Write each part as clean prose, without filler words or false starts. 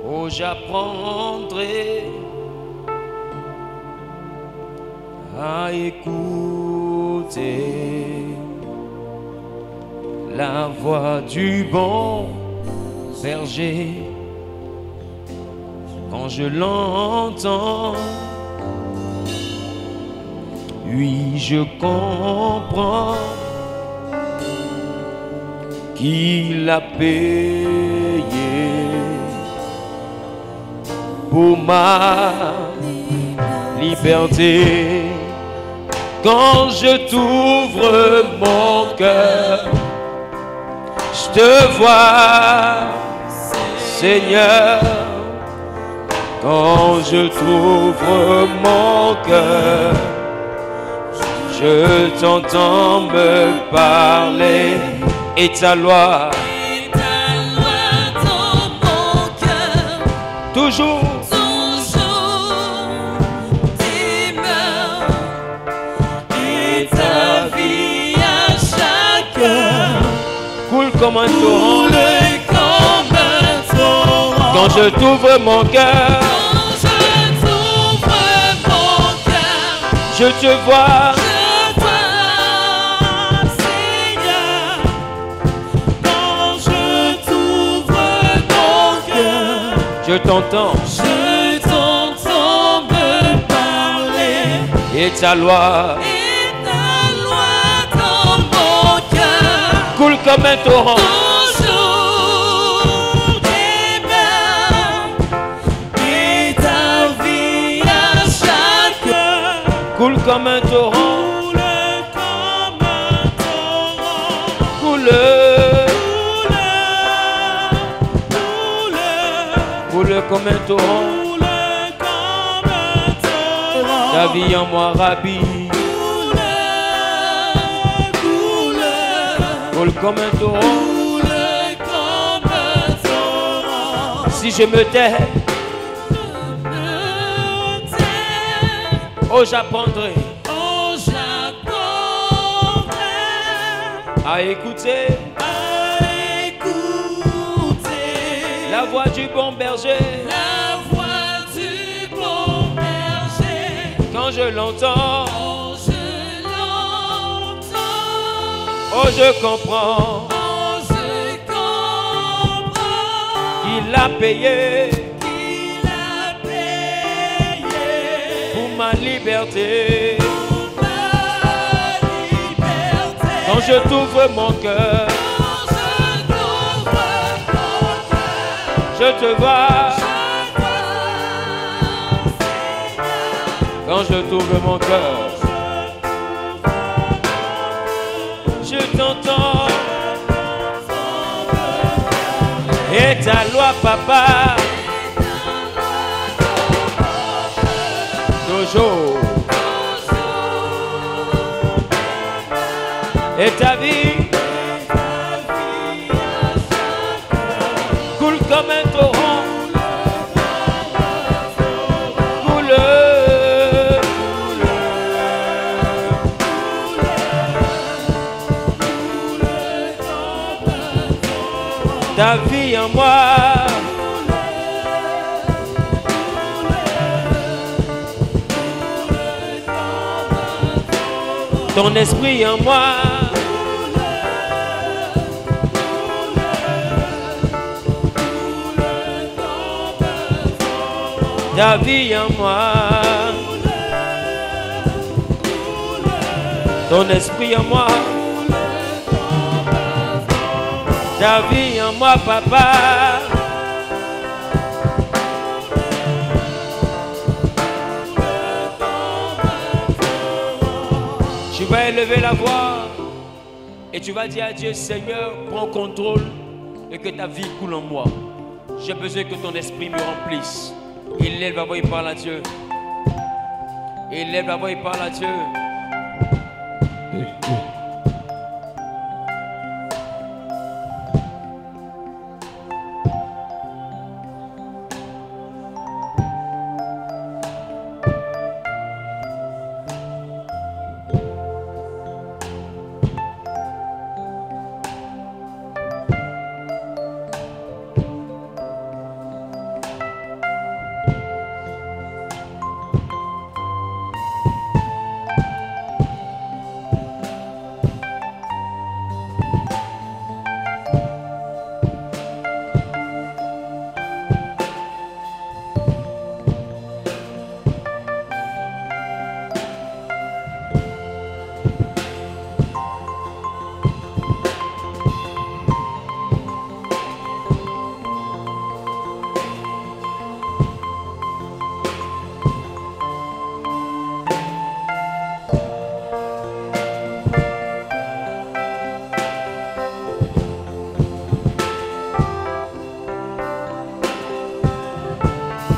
Oh, j'apprendrai à écouter la voix du bon berger. Quand je l'entends, oui, je comprends qu'il a payé pour ma liberté. Quand je t'ouvre mon cœur, je te vois, Seigneur. Quand je t'ouvre mon cœur, je t'entends me parler. Et ta loi dans mon cœur, toujours demeure. Et ta vie à chaque heure coule comme un torrent. coule comme un torrent. Quand je t'ouvre mon cœur, Quand je t'ouvre mon cœur, je te vois. je vois, Seigneur. Quand je t'ouvre mon cœur, Je t'entends je t'entends me parler. et ta loi Et ta loi dans mon cœur coule comme un torrent. toujours demeure. Et ta vie à chaque heure Coule comme un torrent. coule comme un torrent. Coule, Coule, coule comme un torrent. coule comme un torrent. Ta vie en moi, Rabbi, Coule, coule comme un torrent. coule comme un torrent. Si je me tais, oh j'apprendrai Oh, j'apprendrai à écouter à écouter la voix du bon berger. la voix du bon berger. Quand je l'entends, Oh, je l'entends. oh je comprends Oh, je comprends qu'il a payé qu'il a payé pour ma liberté. pour ma liberté. Quand je t'ouvre mon cœur, Quand je t'ouvre mon cœur, je te vois. Seigneur. Quand je t'ouvre mon cœur, je t'entends. Et ta loi, papa, toujours. Et ta vie coule comme un torrent. Coule, ta vie en moi. Ton esprit en moi. Ta vie en moi. Ton esprit en moi. Ta vie en moi, papa. Tu vas élever la voix et tu vas dire à Dieu, Seigneur, prends contrôle et que ta vie coule en moi. J'ai besoin que ton esprit me remplisse. Il lève la voix, il parle à Dieu. Il lève la voix, il parle à Dieu.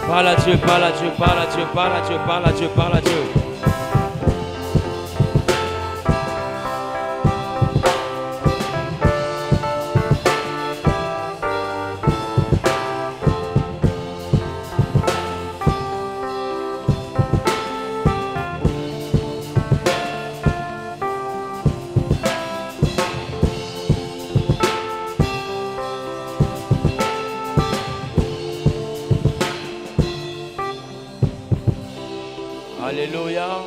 Parle à Dieu, parle à Dieu, parle à Dieu, parle à Dieu, parle à Dieu, parle à Dieu. Alléluia.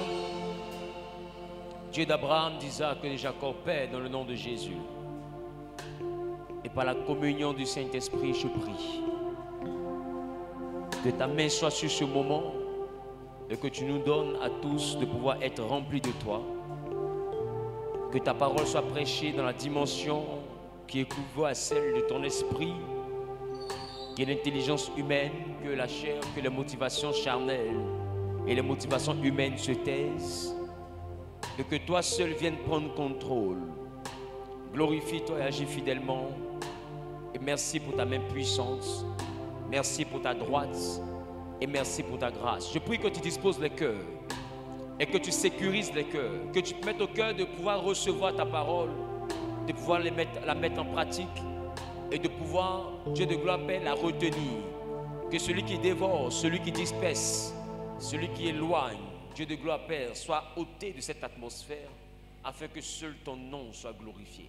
Dieu d'Abraham, d'Isaac et de Jacob, Père, dans le nom de Jésus. Et par la communion du Saint-Esprit, je prie que ta main soit sur ce moment et que tu nous donnes à tous de pouvoir être remplis de toi. Que ta parole soit prêchée dans la dimension qui équivaut à celle de ton esprit, qui est l'intelligence humaine, que la chair, que les motivations charnelles et les motivations humaines se taisent, et que toi seul viennes prendre contrôle. Glorifie-toi et agis fidèlement. Et merci pour ta main puissante. Merci pour ta droite. Et merci pour ta grâce. Je prie que tu disposes les cœurs et que tu sécurises les cœurs. Que tu te mettes au cœur de pouvoir recevoir ta parole, de pouvoir la mettre en pratique et de pouvoir, Dieu de gloire, Père, la retenir. Que celui qui dévore, celui qui disperse, celui qui éloigne, Dieu de gloire, Père, soit ôté de cette atmosphère afin que seul ton nom soit glorifié.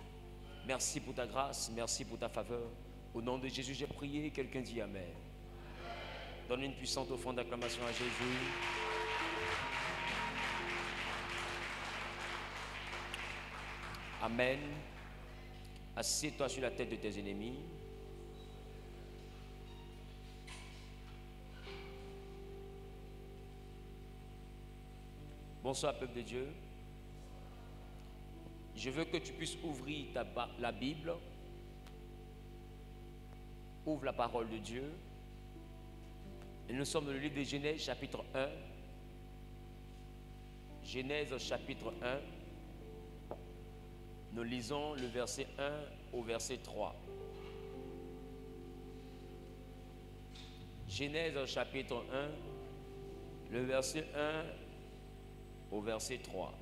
Merci pour ta grâce, merci pour ta faveur. Au nom de Jésus, j'ai prié. Quelqu'un dit Amen. Donne une puissante offrande d'acclamation à Jésus. Amen. Assieds-toi sur la tête de tes ennemis. Bonsoir, peuple de Dieu. Je veux que tu puisses ouvrir la Bible. Ouvre la parole de Dieu. Et nous sommes dans le livre de Genèse, chapitre 1. Genèse, chapitre 1. Nous lisons le verset 1 au verset 3. Genèse, chapitre 1, le verset 1 au verset 3.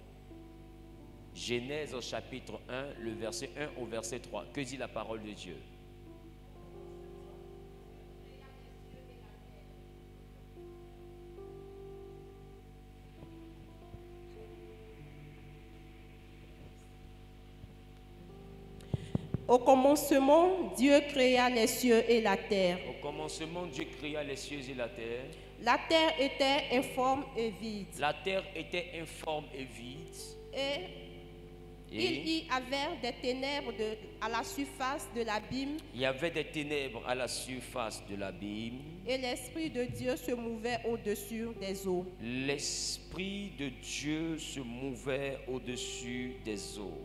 Genèse chapitre 1, le verset 1 au verset 3. Que dit la parole de Dieu? Au commencement, Dieu créa les cieux et la terre. Au commencement, Dieu créa les cieux et la terre. La terre était informe et vide. La terre était informe et vide. Et il y avait des ténèbres à la surface de l'abîme. Il y avait des ténèbres à la surface de l'abîme. Et l'Esprit de Dieu se mouvait au-dessus des eaux. L'Esprit de Dieu se mouvait au-dessus des eaux.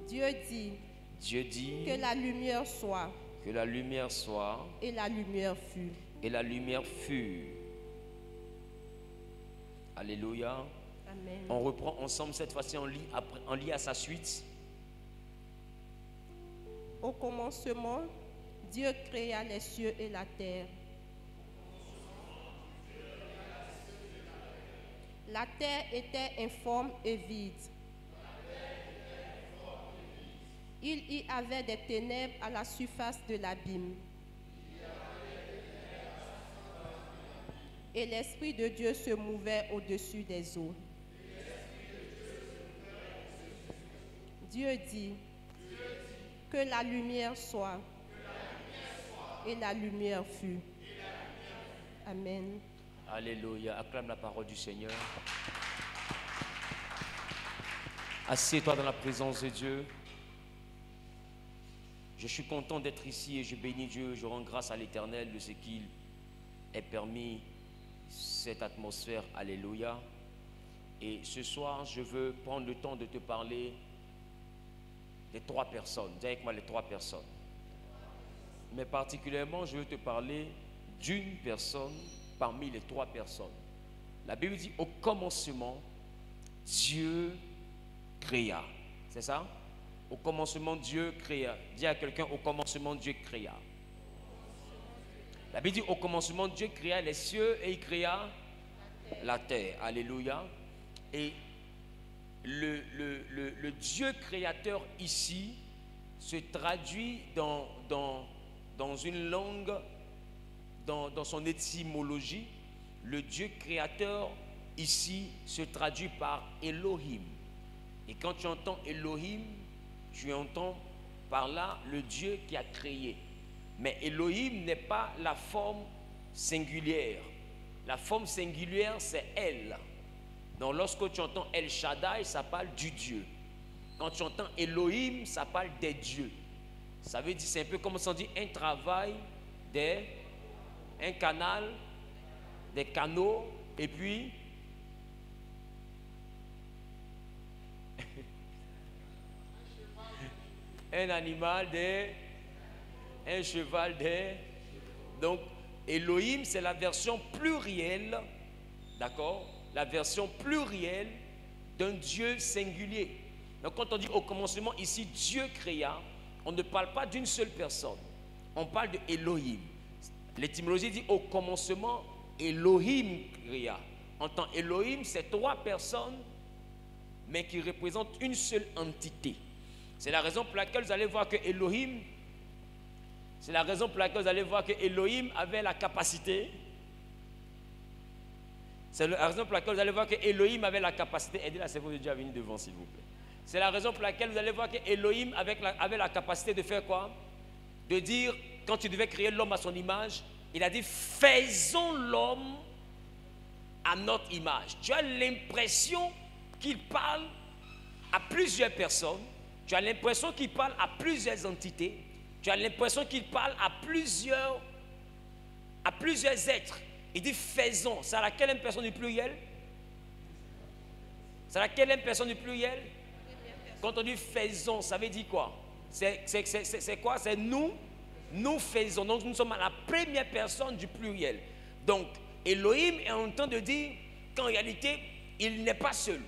Dieu dit que la lumière soit. Que la lumière soit. Et la lumière fut. Et la lumière fut. Alléluia. Amen. On reprend ensemble cette fois-ci, on lit à sa suite. Au commencement, Dieu créa les cieux et la terre. La terre était informe et vide. Il y avait des ténèbres à la surface de l'abîme. Et l'Esprit de Dieu se mouvait au-dessus des eaux. Dieu dit que la lumière soit. Et la lumière fut. Amen. Alléluia. Acclame la parole du Seigneur. Assieds-toi dans la présence de Dieu. Je suis content d'être ici et je bénis Dieu. Je rends grâce à l'Éternel de ce qu'il ait permis cette atmosphère. Alléluia. Et ce soir, je veux prendre le temps de te parler des 3 personnes. Dis avec moi les 3 personnes. Mais particulièrement, je veux te parler d'une personne parmi les 3 personnes. La Bible dit au commencement, Dieu créa. C'est ça? Au commencement, Dieu créa. Dis à quelqu'un, au commencement, Dieu créa. La Bible dit au commencement Dieu créa les cieux et il créa la terre. Alléluia. Et le Dieu créateur ici se traduit dans une langue, dans son étymologie. Le Dieu créateur ici se traduit par Elohim. Et quand tu entends Elohim, tu entends par là le Dieu qui a créé. Mais Elohim n'est pas la forme singulière. La forme singulière, c'est El. Donc lorsque tu entends El Shaddai, ça parle du Dieu. Quand tu entends Elohim, ça parle des dieux. Ça veut dire, c'est un peu comme on dit, un travail, un canal, des canaux, et puis un animal, un cheval, donc Elohim, c'est la version plurielle, d'accord? La version plurielle d'un Dieu singulier. Donc quand on dit au commencement ici Dieu créa, on ne parle pas d'une seule personne, on parle de Elohim. L'étymologie dit au commencement Elohim créa. En tant Elohim, c'est trois personnes mais qui représentent une seule entité. C'est la raison pour laquelle vous allez voir que Elohim, c'est la raison pour laquelle vous allez voir que Elohim avait la capacité. C'est la raison pour laquelle vous allez voir que Elohim avait la capacité. Aidez la servante de Dieu à venir devant, s'il vous plaît. C'est la raison pour laquelle vous allez voir que Elohim avait la capacité de faire quoi? De dire, quand il devait créer l'homme à son image, il a dit faisons l'homme à notre image. Tu as l'impression qu'il parle à plusieurs personnes, tu as l'impression qu'il parle à plusieurs entités, tu as l'impression qu'il parle à plusieurs êtres. Il dit faisons. C'est à laquelle personne du pluriel? C'est à laquelle personne du pluriel? Quand on dit faisons, ça veut dire quoi? C'est quoi? C'est nous faisons. Donc nous sommes à la première personne du pluriel. Donc Elohim est en train de dire qu'en réalité, il n'est pas seul.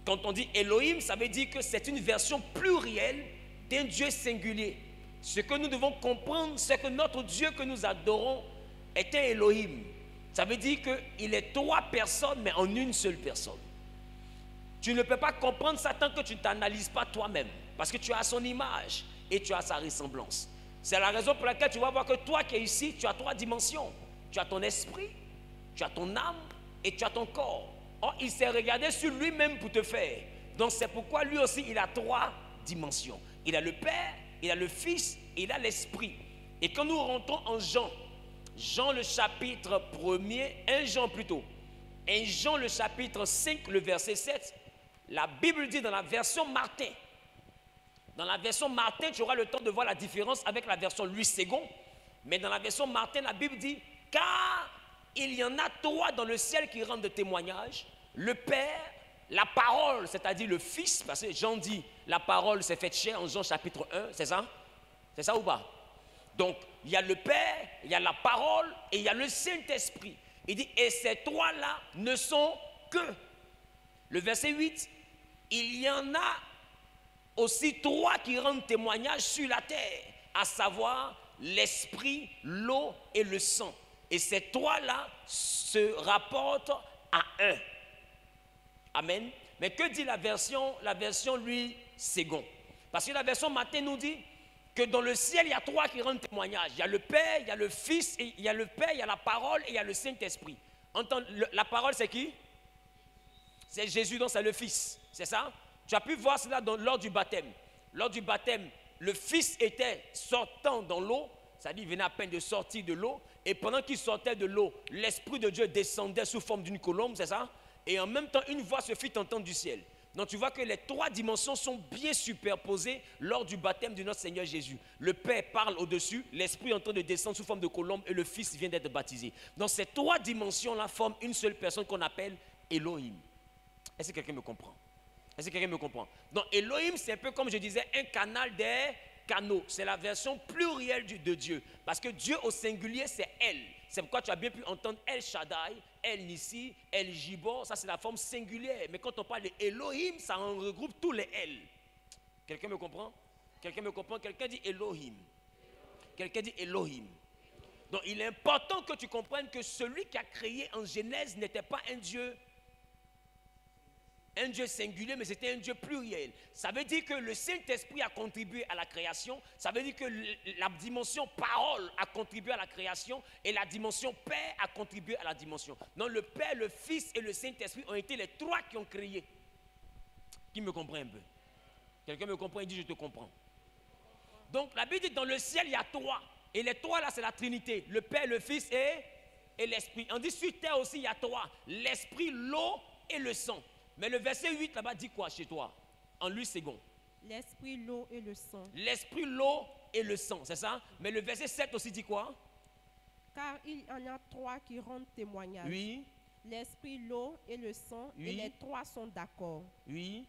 Quand on dit Elohim, ça veut dire que c'est une version plurielle d'un Dieu singulier. Ce que nous devons comprendre, c'est que notre Dieu que nous adorons est un Elohim. Ça veut dire qu'il est trois personnes, mais en une seule personne. Tu ne peux pas comprendre ça tant que tu ne t'analyses pas toi-même. Parce que tu as son image et tu as sa ressemblance. C'est la raison pour laquelle tu vas voir que toi qui es ici, tu as trois dimensions. Tu as ton esprit, tu as ton âme et tu as ton corps. Or, il s'est regardé sur lui-même pour te faire. Donc c'est pourquoi lui aussi, il a trois dimensions. Il a le Père, il a le Fils et il a l'Esprit. Et quand nous rentrons en Jean le chapitre 1er, 1 Jean le chapitre 5, le verset 7, la Bible dit dans la version Martin. Dans la version Martin, tu auras le temps de voir la différence avec la version Louis II. Mais dans la version Martin, la Bible dit, car il y en a trois dans le ciel qui rendent témoignage, le Père, la parole, c'est-à-dire le Fils, parce que Jean dit, la parole s'est faite chair en Jean chapitre 1, c'est ça? C'est ça ou pas? Donc, il y a le Père, il y a la parole et il y a le Saint-Esprit. Il dit, et ces trois-là ne sont que. Le verset 8, il y en a aussi trois qui rendent témoignage sur la terre, à savoir l'Esprit, l'eau et le sang. Et ces trois-là se rapportent à un. Amen. Mais que dit la version Louis II? Parce que la version Matthieu nous dit que dans le ciel, il y a trois qui rendent témoignage. Il y a le Père, il y a le Fils, et il y a le Père, il y a la parole et il y a le Saint-Esprit. La parole, c'est qui? C'est Jésus, donc c'est le Fils. C'est ça? Tu as pu voir cela lors du baptême. Lors du baptême, le Fils était sortant dans l'eau, c'est-à-dire il venait à peine de sortir de l'eau, et pendant qu'il sortait de l'eau, l'Esprit de Dieu descendait sous forme d'une colombe, c'est ça? Et en même temps, une voix se fit entendre du ciel. Donc tu vois que les trois dimensions sont bien superposées lors du baptême de notre Seigneur Jésus. Le Père parle au-dessus, l'Esprit est en train de descendre sous forme de colombe et le Fils vient d'être baptisé. Donc ces trois dimensions-là forment une seule personne qu'on appelle Elohim. Est-ce que quelqu'un me comprend? Est-ce que quelqu'un me comprend? Donc Elohim, c'est un peu comme je disais, un canal des canaux. C'est la version plurielle de Dieu. Parce que Dieu au singulier, c'est El. C'est pourquoi tu as bien pu entendre El Shaddai, El Nissi, El Gibor. Ça, c'est la forme singulière. Mais quand on parle de Elohim, ça en regroupe tous les El. Quelqu'un me comprend? Quelqu'un me comprend? Quelqu'un dit Elohim. Quelqu'un dit Elohim. Donc il est important que tu comprennes que celui qui a créé en Genèse n'était pas un Dieu singulier, mais c'était un Dieu pluriel. Ça veut dire que le Saint-Esprit a contribué à la création. Ça veut dire que la dimension parole a contribué à la création et la dimension Père a contribué à la dimension. Donc le Père, le Fils et le Saint-Esprit ont été les trois qui ont créé. Qui me comprend un peu? Quelqu'un me comprend? Il dit je te comprends. Donc la Bible dit dans le ciel il y a trois. Et les trois là c'est la Trinité. Le Père, le Fils et l'Esprit. On dit sur terre aussi il y a trois. L'Esprit, l'eau et le sang. Mais le verset 8 là-bas dit quoi chez toi? En 8 secondes. L'esprit, l'eau et le sang. L'esprit, l'eau et le sang, c'est ça? Mais le verset 7 aussi dit quoi? Car il y en a trois qui rendent témoignage. Oui. L'esprit, l'eau et le sang. Oui. Et les trois sont d'accord. Oui.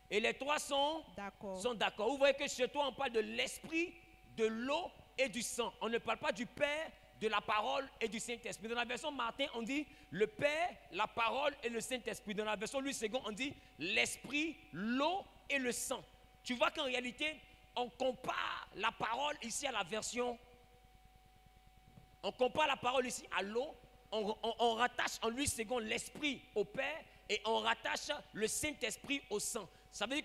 Et les trois sont D'accord. d'accord. Vous voyez que chez toi on parle de l'esprit, de l'eau et du sang. On ne parle pas du Père, de la parole et du Saint-Esprit. Dans la version Martin, on dit le Père, la parole et le Saint-Esprit. Dans la version Louis II, on dit l'esprit, l'eau et le sang. Tu vois qu'en réalité, on compare la parole ici à la version. On compare la parole ici à l'eau. On rattache en Louis II l'esprit au Père et on rattache le Saint-Esprit au sang. Ça veut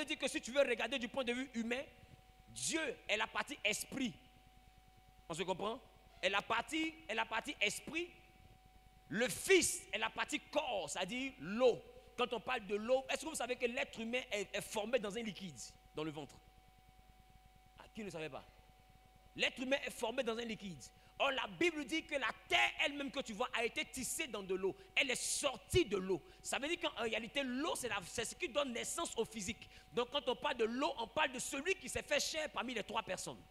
dire que si tu veux regarder du point de vue humain, Dieu est la partie esprit. On se comprend? Et la partie esprit, le Fils est la partie corps, c'est-à-dire l'eau. Quand on parle de l'eau, est-ce que vous savez que l'être humain est formé dans un liquide, dans le ventre? Ah, qui ne savait pas? L'être humain est formé dans un liquide. Or, la Bible dit que la terre elle-même que tu vois a été tissée dans de l'eau. Elle est sortie de l'eau. Ça veut dire qu'en réalité, l'eau, c'est ce qui donne naissance au physique. Donc, quand on parle de l'eau, on parle de celui qui s'est fait chair parmi les trois personnes.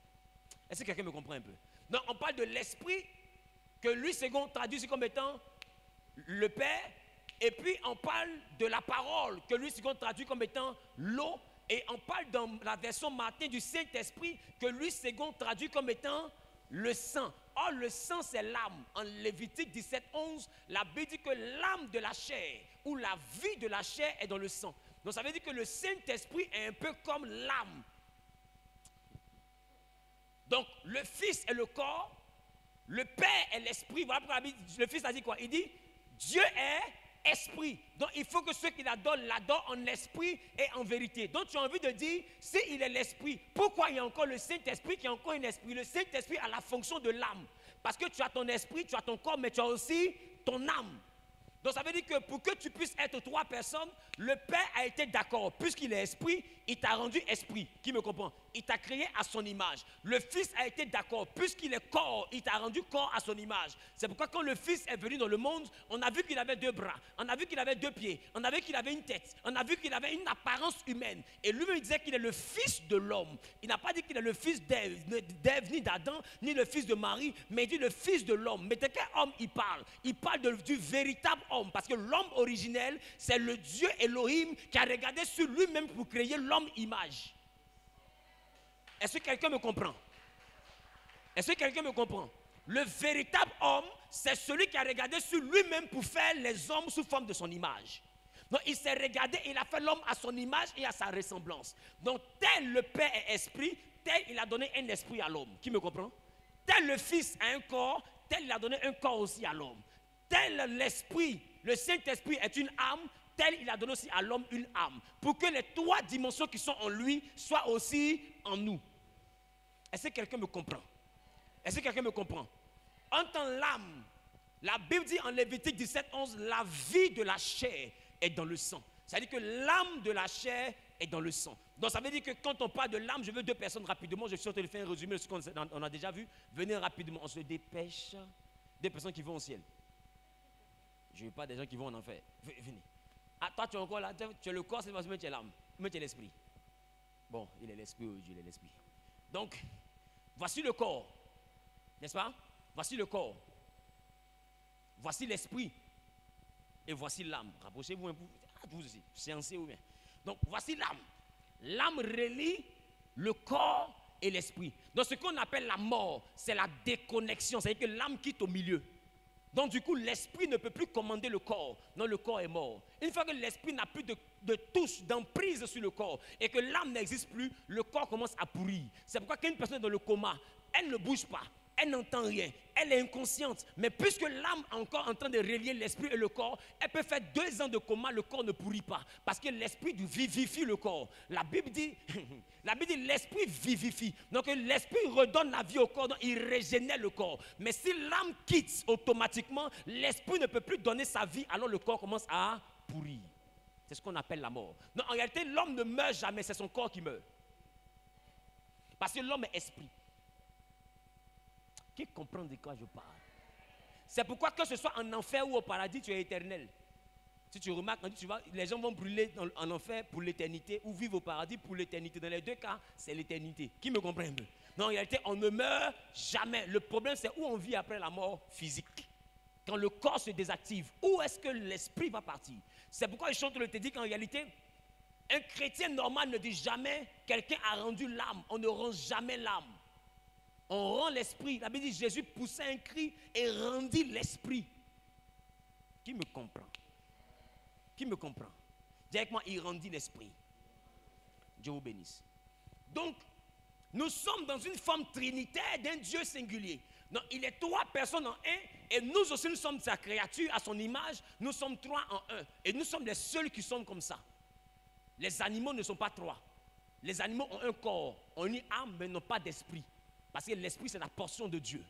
Est-ce que quelqu'un me comprend un peu? Donc, on parle de l'esprit, que Louis II traduit comme étant le Père, et puis on parle de la parole, que Louis II traduit comme étant l'eau, et on parle dans la version Martin du Saint-Esprit, que Louis II traduit comme étant le sang. Or, le sang, c'est l'âme. En Lévitique 17:11, la Bible dit que l'âme de la chair, ou la vie de la chair, est dans le sang. Donc, ça veut dire que le Saint-Esprit est un peu comme l'âme. Donc, le Fils est le corps, le Père est l'esprit. Voilà pourquoi le Fils a dit quoi? Il dit, Dieu est esprit. Donc, il faut que ceux qui l'adorent en esprit et en vérité. Donc, tu as envie de dire, s'il est l'esprit, pourquoi il y a encore le Saint-Esprit qui est encore un esprit? Le Saint-Esprit a la fonction de l'âme. Parce que tu as ton esprit, tu as ton corps, mais tu as aussi ton âme. Donc ça veut dire que pour que tu puisses être trois personnes, le Père a été d'accord. Puisqu'il est esprit, il t'a rendu esprit. Qui me comprend? Il t'a créé à son image. Le Fils a été d'accord. Puisqu'il est corps, il t'a rendu corps à son image. C'est pourquoi quand le Fils est venu dans le monde, on a vu qu'il avait deux bras, on a vu qu'il avait deux pieds, on a vu qu'il avait une tête, on a vu qu'il avait une apparence humaine. Et lui-même il disait qu'il est le Fils de l'homme. Il n'a pas dit qu'il est le fils d'Ève, ni d'Adam, ni le fils de Marie, mais il dit le Fils de l'homme. Mais de quel homme il parle? Il parle du véritable homme. Parce que l'homme originel, c'est le Dieu Elohim qui a regardé sur lui-même pour créer l'homme image. Est-ce que quelqu'un me comprend? Est-ce que quelqu'un me comprend? Le véritable homme, c'est celui qui a regardé sur lui-même pour faire les hommes sous forme de son image. Donc il s'est regardé, il a fait l'homme à son image et à sa ressemblance. Donc tel le Père est esprit, tel il a donné un esprit à l'homme. Qui me comprend? Tel le Fils a un corps, tel il a donné un corps aussi à l'homme. Tel l'esprit, le Saint-Esprit est une âme, tel il a donné aussi à l'homme une âme. Pour que les trois dimensions qui sont en lui soient aussi en nous. Est-ce que quelqu'un me comprend? Est-ce que quelqu'un me comprend? En tant l'âme, la Bible dit en Lévitique 17:11, la vie de la chair est dans le sang. Ça veut dire que l'âme de la chair est dans le sang. Donc ça veut dire que quand on parle de l'âme, je veux deux personnes rapidement, je suis en train de faire un résumé de ce qu'on a déjà vu. Venez rapidement, on se dépêche. Des personnes qui vont au ciel. Je ne veux pas des gens qui vont en enfer. Venez. Ah, toi tu es encore là, tu es le corps, c'est parce que tu es l'âme. Mais tu es l'esprit. Bon, il est l'esprit, oh Dieu, il est l'esprit. Donc, voici le corps. N'est-ce pas? Voici le corps. Voici l'esprit. Et voici l'âme. Rapprochez-vous un peu. Vous aussi, séancez ou bien. Donc, voici l'âme. L'âme relie le corps et l'esprit. Donc, ce qu'on appelle la mort, c'est la déconnexion. C'est-à-dire que l'âme quitte au milieu. Donc, du coup, l'esprit ne peut plus commander le corps. Non, le corps est mort. Une fois que l'esprit n'a plus de touche, d'emprise sur le corps, et que l'âme n'existe plus, le corps commence à pourrir. C'est pourquoi quand une personne est dans le coma, elle ne bouge pas. elle n'entend rien, elle est inconsciente. Mais puisque l'âme est encore en train de relier l'esprit et le corps, elle peut faire 2 ans de coma, le corps ne pourrit pas. Parce que l'esprit vivifie le corps. La Bible dit, l'esprit vivifie. Donc l'esprit redonne la vie au corps, donc il régénère le corps. Mais si l'âme quitte automatiquement, l'esprit ne peut plus donner sa vie, alors le corps commence à pourrir. C'est ce qu'on appelle la mort. Non, en réalité, l'homme ne meurt jamais, c'est son corps qui meurt. Parce que l'homme est esprit. Qui comprend de quoi je parle? C'est pourquoi que ce soit en enfer ou au paradis, tu es éternel. Si tu remarques, les gens vont brûler en enfer pour l'éternité ou vivre au paradis pour l'éternité. Dans les 2 cas, c'est l'éternité. Qui me comprend un peu? Non, en réalité, on ne meurt jamais. Le problème, c'est où on vit après la mort physique. Quand le corps se désactive, où est-ce que l'esprit va partir? C'est pourquoi je te dis qu'en réalité, un chrétien normal ne dit jamais quelqu'un a rendu l'âme. On ne rend jamais l'âme. On rend l'esprit. La Bible dit Jésus poussa un cri et rendit l'esprit. Qui me comprend? Qui me comprend? Dis avec moi, il rendit l'esprit. Dieu vous bénisse. Donc, nous sommes dans une forme trinitaire d'un Dieu singulier. Donc, il est 3 personnes en un, et nous aussi, nous sommes sa créature, à son image. Nous sommes 3 en un. Et nous sommes les seuls qui sont comme ça. Les animaux ne sont pas 3. Les animaux ont un corps, ont une âme, mais n'ont pas d'esprit. Parce que l'esprit, c'est la portion de Dieu.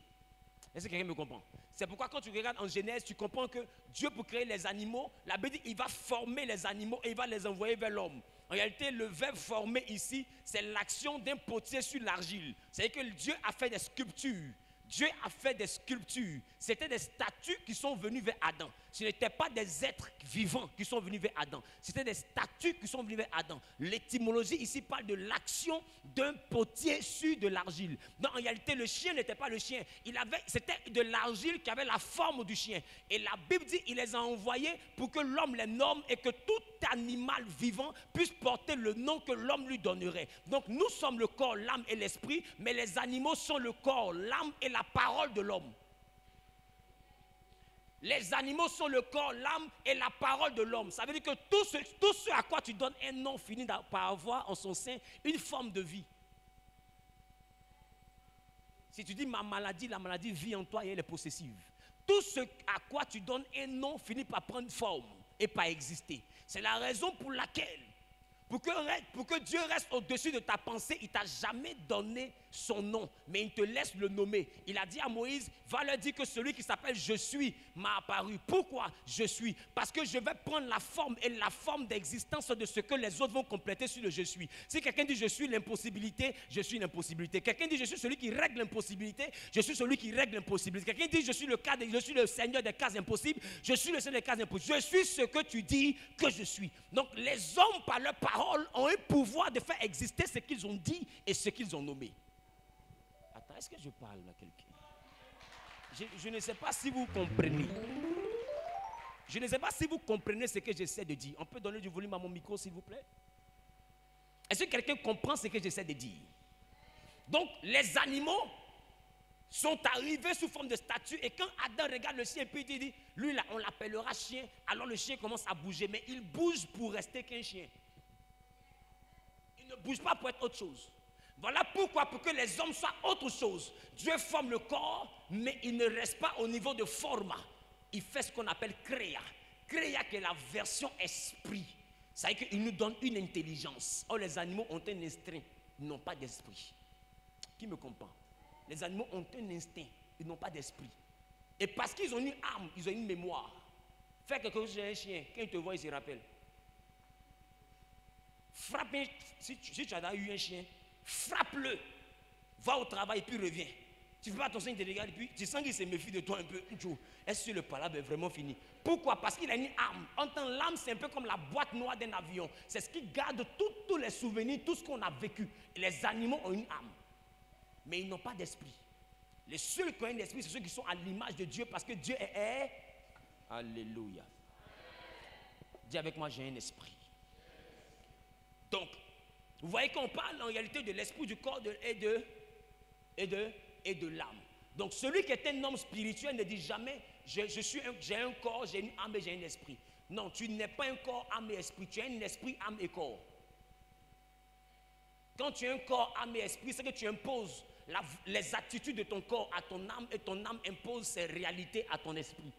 Est-ce que quelqu'un me comprend? C'est pourquoi quand tu regardes en Genèse, tu comprends que Dieu, pour créer les animaux, la Bible dit il va former les animaux et il va les envoyer vers l'homme. En réalité, le verbe former ici, c'est l'action d'un potier sur l'argile. C'est-à-dire que Dieu a fait des sculptures. Dieu a fait des sculptures. C'était des statues qui sont venues vers Adam. Ce n'étaient pas des êtres vivants qui sont venus vers Adam. C'était des statues qui sont venues vers Adam. L'étymologie ici parle de l'action d'un potier sur de l'argile. Donc en réalité, le chien n'était pas le chien. C'était de l'argile qui avait la forme du chien. Et la Bible dit il les a envoyés pour que l'homme les nomme et que tout animal vivant puisse porter le nom que l'homme lui donnerait. Donc nous sommes le corps, l'âme et l'esprit, mais les animaux sont le corps, l'âme et la parole de l'homme. Les animaux sont le corps, l'âme et la parole de l'homme. Ça veut dire que tout ce à quoi tu donnes un nom finit par avoir en son sein une forme de vie. Si tu dis ma maladie, la maladie vit en toi et elle est possessive. Tout ce à quoi tu donnes un nom finit par prendre forme et par exister. C'est la raison pour laquelle, pour que Dieu reste au-dessus de ta pensée, il ne t'a jamais donné son nom, mais il te laisse le nommer. Il a dit à Moïse, va leur dire que celui qui s'appelle Je suis m'a apparu. Pourquoi Je suis? Parce que je vais prendre la forme et la forme d'existence de ce que les autres vont compléter sur le Je suis. Si quelqu'un dit je suis l'impossibilité, je suis l'impossibilité. Quelqu'un dit je suis celui qui règle l'impossibilité, je suis celui qui règle l'impossibilité. Quelqu'un dit je suis le Seigneur des cas impossibles, je suis le Seigneur des cas impossibles. Je suis ce que tu dis que je suis. Donc les hommes par leur parole ont un pouvoir de faire exister ce qu'ils ont dit et ce qu'ils ont nommé. Attends, est-ce que je parle à quelqu'un? Je ne sais pas si vous comprenez. Je ne sais pas si vous comprenez ce que j'essaie de dire. On peut donner du volume à mon micro, s'il vous plaît? Est-ce que quelqu'un comprend ce que j'essaie de dire? Donc, les animaux sont arrivés sous forme de statue. Et quand Adam regarde le chien, puis il dit, lui, là, on l'appellera chien. Alors le chien commence à bouger. Mais il bouge pour rester qu'un chien. Il ne bouge pas pour être autre chose. Voilà pourquoi, pour que les hommes soient autre chose, Dieu forme le corps, mais il ne reste pas au niveau de format. Il fait ce qu'on appelle créa. Créa qui est la version esprit. Ça veut dire qu'il nous donne une intelligence. Or, les animaux ont un instinct, ils n'ont pas d'esprit. Qui me comprend? Les animaux ont un instinct, ils n'ont pas d'esprit. Et parce qu'ils ont une âme, ils ont une mémoire. Faire quelque chose chez un chien, quand il te voit, il se rappelle. Frappe, si tu as eu un chien, frappe-le, va au travail et puis reviens. Tu fais pas attention, il te regarde et puis tu sens qu'il se méfie de toi un peu. Est-ce que le palabre est vraiment fini? Pourquoi? Parce qu'il a une âme. En tant l'âme, c'est un peu comme la boîte noire d'un avion. C'est ce qui garde tous les souvenirs, tout ce qu'on a vécu. Et les animaux ont une âme, mais ils n'ont pas d'esprit. Les seuls qui ont un esprit, c'est ceux qui sont à l'image de Dieu, parce que Dieu est. Alléluia. Dis avec moi, j'ai un esprit. Donc, vous voyez qu'on parle en réalité de l'esprit, du corps et de l'âme. Donc celui qui est un homme spirituel ne dit jamais j'ai un corps, j'ai une âme et j'ai un esprit. Non, tu n'es pas un corps, âme et esprit, tu as un esprit, âme et corps. Quand tu as un corps, âme et esprit, c'est que tu imposes les attitudes de ton corps à ton âme et ton âme impose ses réalités à ton esprit.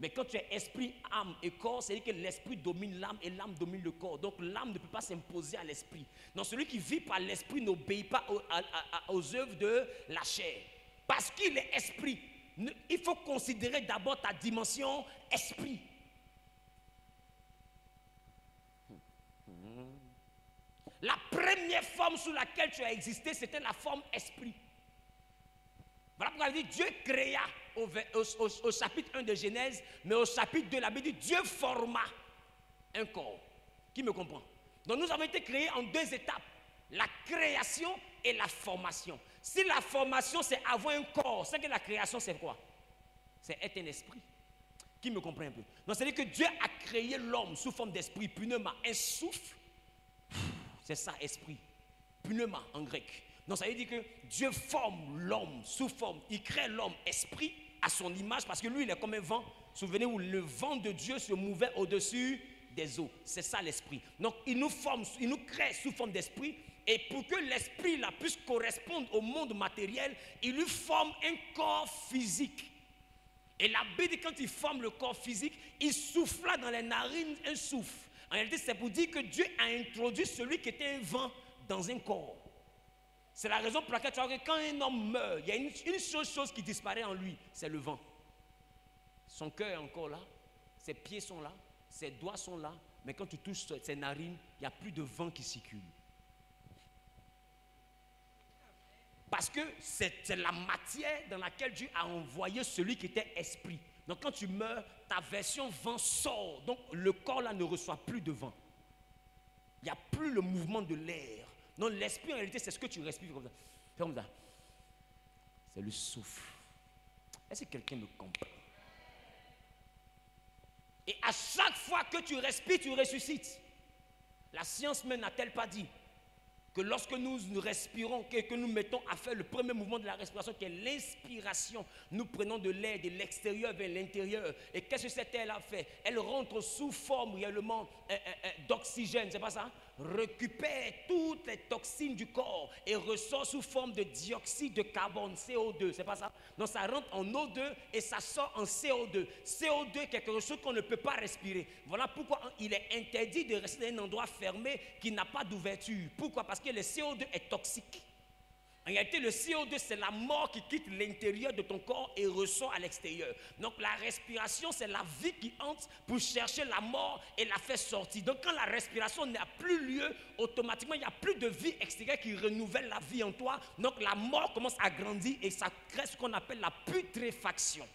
Mais quand tu es esprit, âme et corps, c'est-à-dire que l'esprit domine l'âme et l'âme domine le corps. Donc l'âme ne peut pas s'imposer à l'esprit. Donc celui qui vit par l'esprit n'obéit pas aux œuvres de la chair. Parce qu'il est esprit. Il faut considérer d'abord ta dimension esprit. La première forme sous laquelle tu as existé, c'était la forme esprit. Voilà pourquoi il dit Dieu créa au chapitre 1 de Genèse, mais au chapitre 2, la Bible dit Dieu forma un corps. Qui me comprend? Donc nous avons été créés en deux étapes, la création et la formation. Si la formation c'est avoir un corps, c'est que la création c'est quoi? C'est être un esprit. Qui me comprend un peu? Donc c'est-à-dire que Dieu a créé l'homme sous forme d'esprit, pneuma, un souffle. C'est ça, esprit. Pneuma en grec. Donc ça veut dire que Dieu forme l'homme sous forme, il crée l'homme esprit à son image parce que lui il est comme un vent. Souvenez-vous, le vent de Dieu se mouvait au-dessus des eaux. C'est ça l'esprit. Donc il nous forme, il nous crée sous forme d'esprit et pour que l'esprit là puisse correspondre au monde matériel, il lui forme un corps physique. Et la Bible, quand il forme le corps physique, il souffla dans les narines un souffle. En réalité, c'est pour dire que Dieu a introduit celui qui était un vent dans un corps. C'est la raison pour laquelle tu vois que quand un homme meurt, il y a une seule chose qui disparaît en lui, c'est le vent. Son cœur est encore là, ses pieds sont là, ses doigts sont là, mais quand tu touches ses narines, il n'y a plus de vent qui circule. Parce que c'est la matière dans laquelle Dieu a envoyé celui qui était esprit. Donc quand tu meurs, ta version vent sort. Donc le corps là ne reçoit plus de vent. Il n'y a plus le mouvement de l'air. Non, l'esprit en réalité c'est ce que tu respires comme ça. Fais comme ça. C'est le souffle. Est-ce que quelqu'un me comprend? Et à chaque fois que tu respires, tu ressuscites. La science même n'a-t-elle pas dit que lorsque nous respirons, que nous mettons à faire le premier mouvement de la respiration, qui est l'inspiration, nous prenons de l'air de l'extérieur vers l'intérieur. Et qu'est-ce que cette air-là fait? Elle rentre sous forme réellement d'oxygène, c'est pas ça? Récupère toutes les toxines du corps et ressort sous forme de dioxyde de carbone, CO2, c'est pas ça? Donc ça rentre en O2 et ça sort en CO2. CO2 est quelque chose qu'on ne peut pas respirer. Voilà pourquoi il est interdit de rester dans un endroit fermé qui n'a pas d'ouverture. Pourquoi? Parce que le CO2 est toxique. En réalité, le CO2, c'est la mort qui quitte l'intérieur de ton corps et ressort à l'extérieur. Donc la respiration, c'est la vie qui entre pour chercher la mort et la faire sortir. Donc quand la respiration n'a plus lieu, automatiquement, il n'y a plus de vie extérieure qui renouvelle la vie en toi. Donc la mort commence à grandir et ça crée ce qu'on appelle la putréfaction.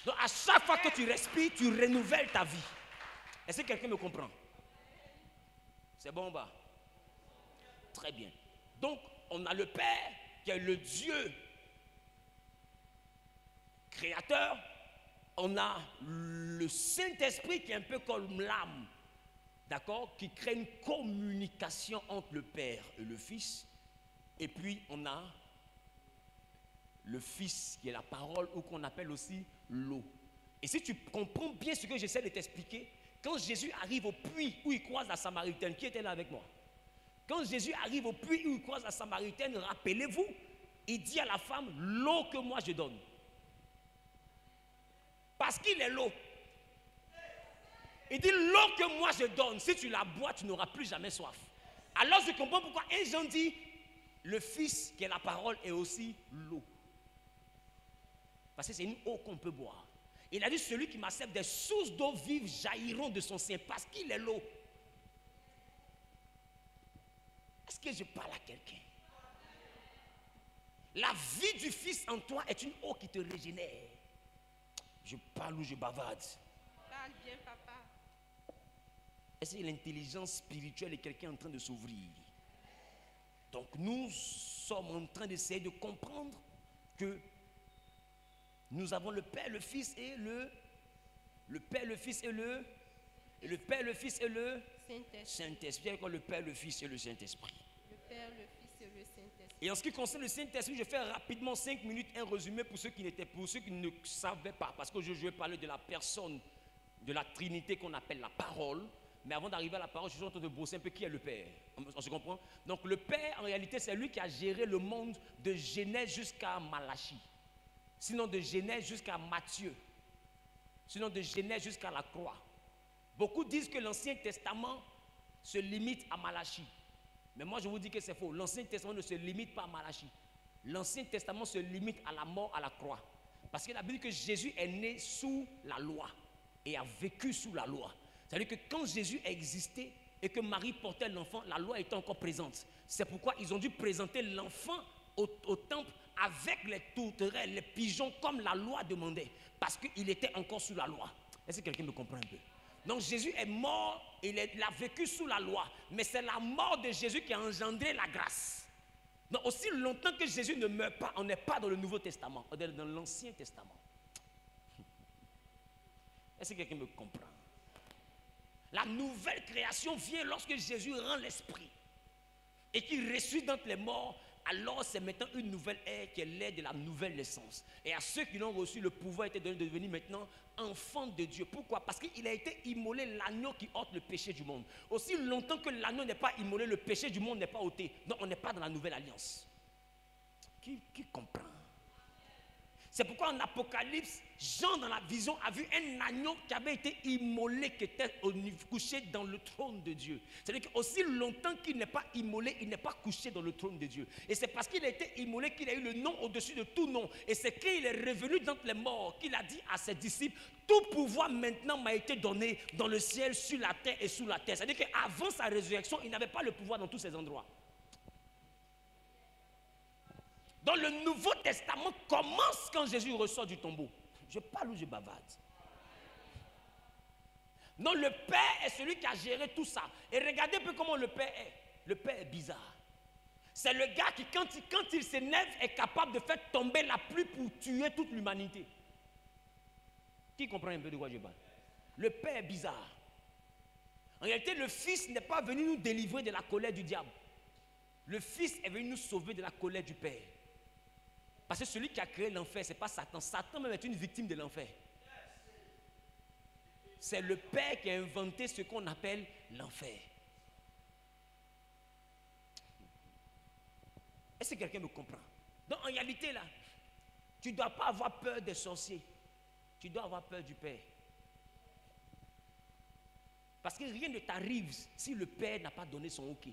Donc à chaque fois que tu respires, tu renouvelles ta vie. Est-ce que quelqu'un me comprend? C'est bon, bas? Très bien. Donc, on a le Père qui est le Dieu créateur. On a le Saint-Esprit qui est un peu comme l'âme, d'accord, qui crée une communication entre le Père et le Fils. Et puis, on a le Fils qui est la parole ou qu'on appelle aussi l'eau. Et si tu comprends bien ce que j'essaie de t'expliquer, quand Jésus arrive au puits où il croise la Samaritaine, qui était là avec moi? Quand Jésus arrive au puits où il croise la Samaritaine, rappelez-vous, il dit à la femme, l'eau que moi je donne. Parce qu'il est l'eau. Il dit, l'eau que moi je donne, si tu la bois, tu n'auras plus jamais soif. Alors je comprends pourquoi un Jean dit, le Fils qui est la parole est aussi l'eau. Parce que c'est une eau qu'on peut boire. Il a dit, celui qui m'accepte des sources d'eau vive jailliront de son sein, parce qu'il est l'eau. Est-ce que je parle à quelqu'un? La vie du Fils en toi est une eau qui te régénère. Je parle ou je bavarde? Parle bien, papa. Est-ce que l'intelligence spirituelle est quelqu'un en train de s'ouvrir? Donc nous sommes en train d'essayer de comprendre que nous avons le Père, le Fils et le Père, le Fils et le Père, le Fils et le Saint-Esprit. Le Père, le Fils et le Saint-Esprit. Le Père, le Fils et le Saint-Esprit. Et en ce qui concerne le Saint-Esprit, je fais rapidement 5 minutes un résumé pour ceux qui ne savaient pas, parce que je vais parler de la personne de la Trinité qu'on appelle la parole. Mais avant d'arriver à la parole, je suis en train de brosser un peu qui est le Père. On se comprend? Donc le Père, en réalité, c'est lui qui a géré le monde de Genèse jusqu'à Malachie. Sinon de Genèse jusqu'à Matthieu. Sinon de Genèse jusqu'à la croix. Beaucoup disent que l'Ancien Testament se limite à Malachie. Mais moi je vous dis que c'est faux. L'Ancien Testament ne se limite pas à Malachie. L'Ancien Testament se limite à la mort à la croix. Parce que la Bible dit que Jésus est né sous la loi et a vécu sous la loi. C'est-à-dire que quand Jésus existait et que Marie portait l'enfant, la loi était encore présente. C'est pourquoi ils ont dû présenter l'enfant au temple avec les tourterelles, les pigeons, comme la loi demandait. Parce qu'il était encore sous la loi. Est-ce que quelqu'un me comprend un peu? Donc Jésus est mort, il a vécu sous la loi. Mais c'est la mort de Jésus qui a engendré la grâce. Donc aussi longtemps que Jésus ne meurt pas, on n'est pas dans le Nouveau Testament, on est dans l'Ancien Testament. Est-ce que quelqu'un me comprend? La nouvelle création vient lorsque Jésus rend l'esprit et qu'il ressuscite d'entre les morts. Alors c'est maintenant une nouvelle ère qui est l'ère de la nouvelle naissance. Et à ceux qui l'ont reçu, le pouvoir a été donné de devenir maintenant enfants de Dieu. Pourquoi? Parce qu'il a été immolé, l'agneau qui ôte le péché du monde. Aussi longtemps que l'agneau n'est pas immolé, le péché du monde n'est pas ôté. Donc on n'est pas dans la nouvelle alliance. Qui comprend? C'est pourquoi en Apocalypse, Jean dans la vision a vu un agneau qui avait été immolé, qui était couché dans le trône de Dieu. C'est-à-dire qu'aussi longtemps qu'il n'est pas immolé, il n'est pas couché dans le trône de Dieu. Et c'est parce qu'il a été immolé qu'il a eu le nom au-dessus de tout nom. Et c'est qu'il est revenu d'entre les morts qu'il a dit à ses disciples, tout pouvoir maintenant m'a été donné dans le ciel, sur la terre et sous la terre. C'est-à-dire qu'avant sa résurrection, il n'avait pas le pouvoir dans tous ces endroits. Donc le Nouveau Testament commence quand Jésus ressort du tombeau. Je parle ou je bavarde? Non, le Père est celui qui a géré tout ça. Et regardez un peu comment le Père est. Le Père est bizarre. C'est le gars qui, quand il s'énerve, est capable de faire tomber la pluie pour tuer toute l'humanité. Qui comprend un peu de quoi je parle? Le Père est bizarre. En réalité, le Fils n'est pas venu nous délivrer de la colère du diable. Le Fils est venu nous sauver de la colère du Père. Parce que celui qui a créé l'enfer, ce n'est pas Satan. Satan même est une victime de l'enfer. C'est le Père qui a inventé ce qu'on appelle l'enfer. Est-ce que quelqu'un me comprend? Donc en réalité là, tu ne dois pas avoir peur des sorciers. Tu dois avoir peur du Père. Parce que rien ne t'arrive si le Père n'a pas donné son OK.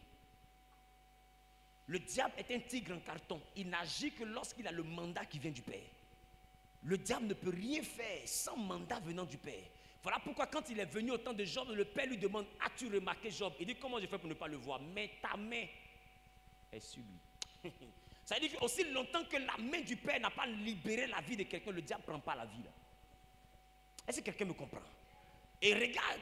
Le diable est un tigre en carton. Il n'agit que lorsqu'il a le mandat qui vient du Père. Le diable ne peut rien faire sans mandat venant du Père. Voilà pourquoi quand il est venu au temps de Job, le Père lui demande, as-tu remarqué Job? Il dit, comment je fais pour ne pas le voir? Mais ta main est sur lui. Ça veut dire qu'aussi longtemps que la main du Père n'a pas libéré la vie de quelqu'un, le diable ne prend pas la vie là. Est-ce que quelqu'un me comprend? Et regarde,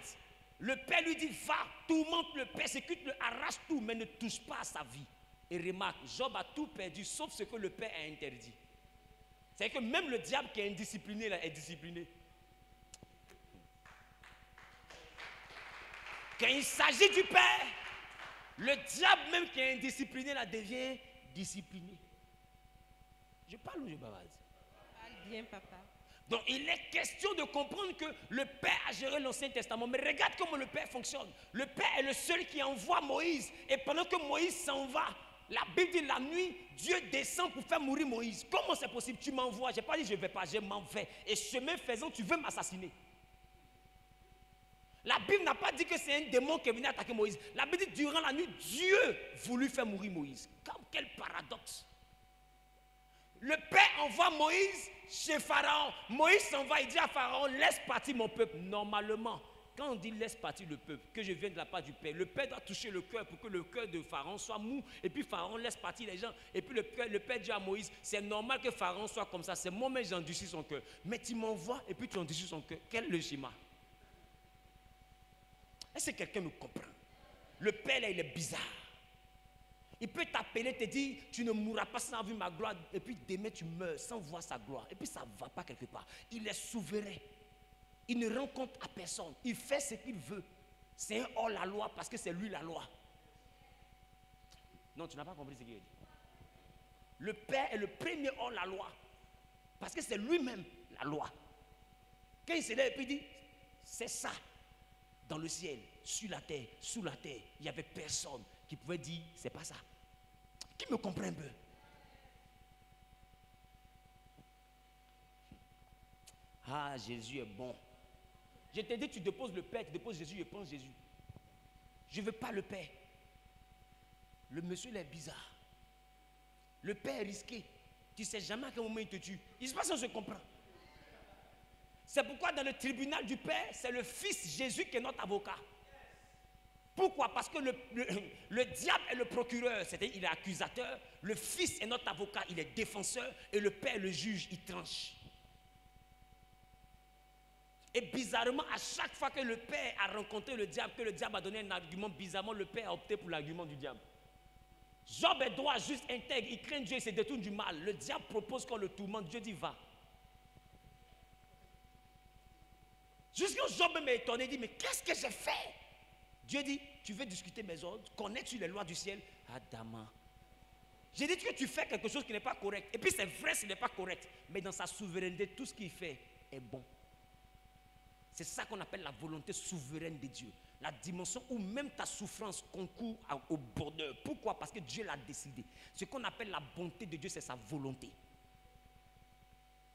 le Père lui dit, va, tourmente le, persécute-le, arrache tout, mais ne touche pas à sa vie. Et remarque, Job a tout perdu, sauf ce que le Père a interdit. C'est-à-dire que même le diable qui est indiscipliné, là, est discipliné. Quand il s'agit du Père, le diable même qui est indiscipliné, là, devient discipliné. Je parle ou je bavarde? Parle bien, papa. Donc il est question de comprendre que le Père a géré l'Ancien Testament. Mais regarde comment le Père fonctionne. Le Père est le seul qui envoie Moïse. Et pendant que Moïse s'en va, la Bible dit la nuit, Dieu descend pour faire mourir Moïse. Comment c'est possible? Tu m'envoies. Je n'ai pas dit je ne vais pas, je m'en vais. Et chemin faisant, tu veux m'assassiner. La Bible n'a pas dit que c'est un démon qui est venu attaquer Moïse. La Bible dit durant la nuit, Dieu voulut faire mourir Moïse. Quel paradoxe. Le Père envoie Moïse chez Pharaon. Moïse s'en va, il dit à Pharaon, laisse partir mon peuple. Normalement, quand on dit laisse partir le peuple, que je viens de la part du Père, le Père doit toucher le cœur pour que le cœur de Pharaon soit mou. Et puis Pharaon laisse partir les gens. Et puis le Père dit à Moïse, c'est normal que Pharaon soit comme ça. C'est moi-même j'endurcis son cœur. Mais tu m'envoies et puis tu endurcis son cœur. Quel est le schéma? Est-ce que quelqu'un me comprend? Le Père là, il est bizarre. Il peut t'appeler, te dire, tu ne mourras pas sans avoir ma gloire. Et puis demain tu meurs sans voir sa gloire. Et puis ça ne va pas quelque part. Il est souverain. Il ne rend compte à personne. Il fait ce qu'il veut. C'est un hors-la-loi parce que c'est lui la loi. Non, tu n'as pas compris ce qu'il dit. Le Père est le premier hors-la-loi parce que c'est lui-même la loi. Quand il se lève et puis il dit, c'est ça. dans le ciel, sur la terre, sous la terre, il n'y avait personne qui pouvait dire, c'est pas ça. Qui me comprend un peu? Ah, Jésus est bon. Je t'ai dit, tu déposes le Père, tu déposes Jésus, je pense Jésus. Je ne veux pas le Père. Le monsieur, il est bizarre. Le Père est risqué. Tu ne sais jamais à quel moment il te tue. Il se passe, on se comprend. C'est pourquoi dans le tribunal du Père, c'est le Fils Jésus qui est notre avocat. Pourquoi? Parce que le diable est le procureur, c'est-à-dire il est accusateur. Le Fils est notre avocat, il est défenseur. Et le Père, le juge, il tranche. Et bizarrement, à chaque fois que le Père a rencontré le diable, que le diable a donné un argument, bizarrement, le Père a opté pour l'argument du diable. Job est droit, juste, intègre, il craint Dieu, il se détourne du mal. Le diable propose qu'on le tourmente, Dieu dit va. Jusqu'à Job même est étonné, il dit, mais qu'est-ce que j'ai fait? Dieu dit, tu veux discuter mes ordres? Connais-tu les lois du ciel? Adama. J'ai dit que tu fais quelque chose qui n'est pas correct. Et puis c'est vrai, ce n'est pas correct. Mais dans sa souveraineté, tout ce qu'il fait est bon. C'est ça qu'on appelle la volonté souveraine de Dieu. La dimension où même ta souffrance concourt au bonheur. Pourquoi? Parce que Dieu l'a décidé. Ce qu'on appelle la bonté de Dieu, c'est sa volonté.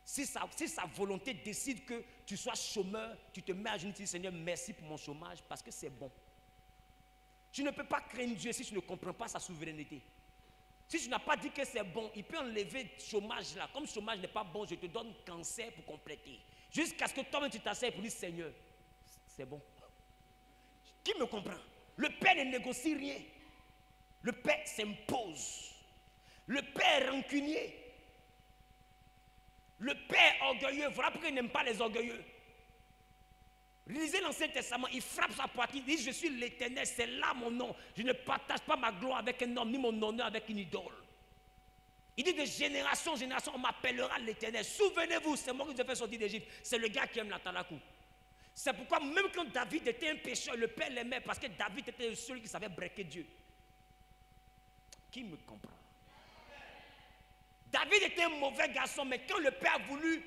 Si sa volonté décide que tu sois chômeur, tu te mets à genoux et tu dis, Seigneur, merci pour mon chômage, parce que c'est bon. Tu ne peux pas craindre Dieu si tu ne comprends pas sa souveraineté. Si tu n'as pas dit que c'est bon, il peut enlever le chômage là. Comme le chômage n'est pas bon, je te donne cancer pour compléter. Jusqu'à ce que toi-même tu t'asseyes pour dire, Seigneur, c'est bon. Qui me comprend? Le Père ne négocie rien. Le Père s'impose. Le Père rancunier. Le Père orgueilleux. Voilà pourquoi il n'aime pas les orgueilleux. Lisez l'Ancien Testament, il frappe sa poitrine, il dit, je suis l'Éternel, c'est là mon nom. Je ne partage pas ma gloire avec un homme, ni mon honneur avec une idole. Il dit, de génération en génération, on m'appellera l'Éternel. Souvenez-vous, c'est moi qui vous ai fait sortir d'Égypte. C'est le gars qui aime la talakou. C'est pourquoi même quand David était un pécheur, le Père l'aimait, parce que David était le seul qui savait breaker Dieu. Qui me comprend? David était un mauvais garçon, mais quand le Père a voulu,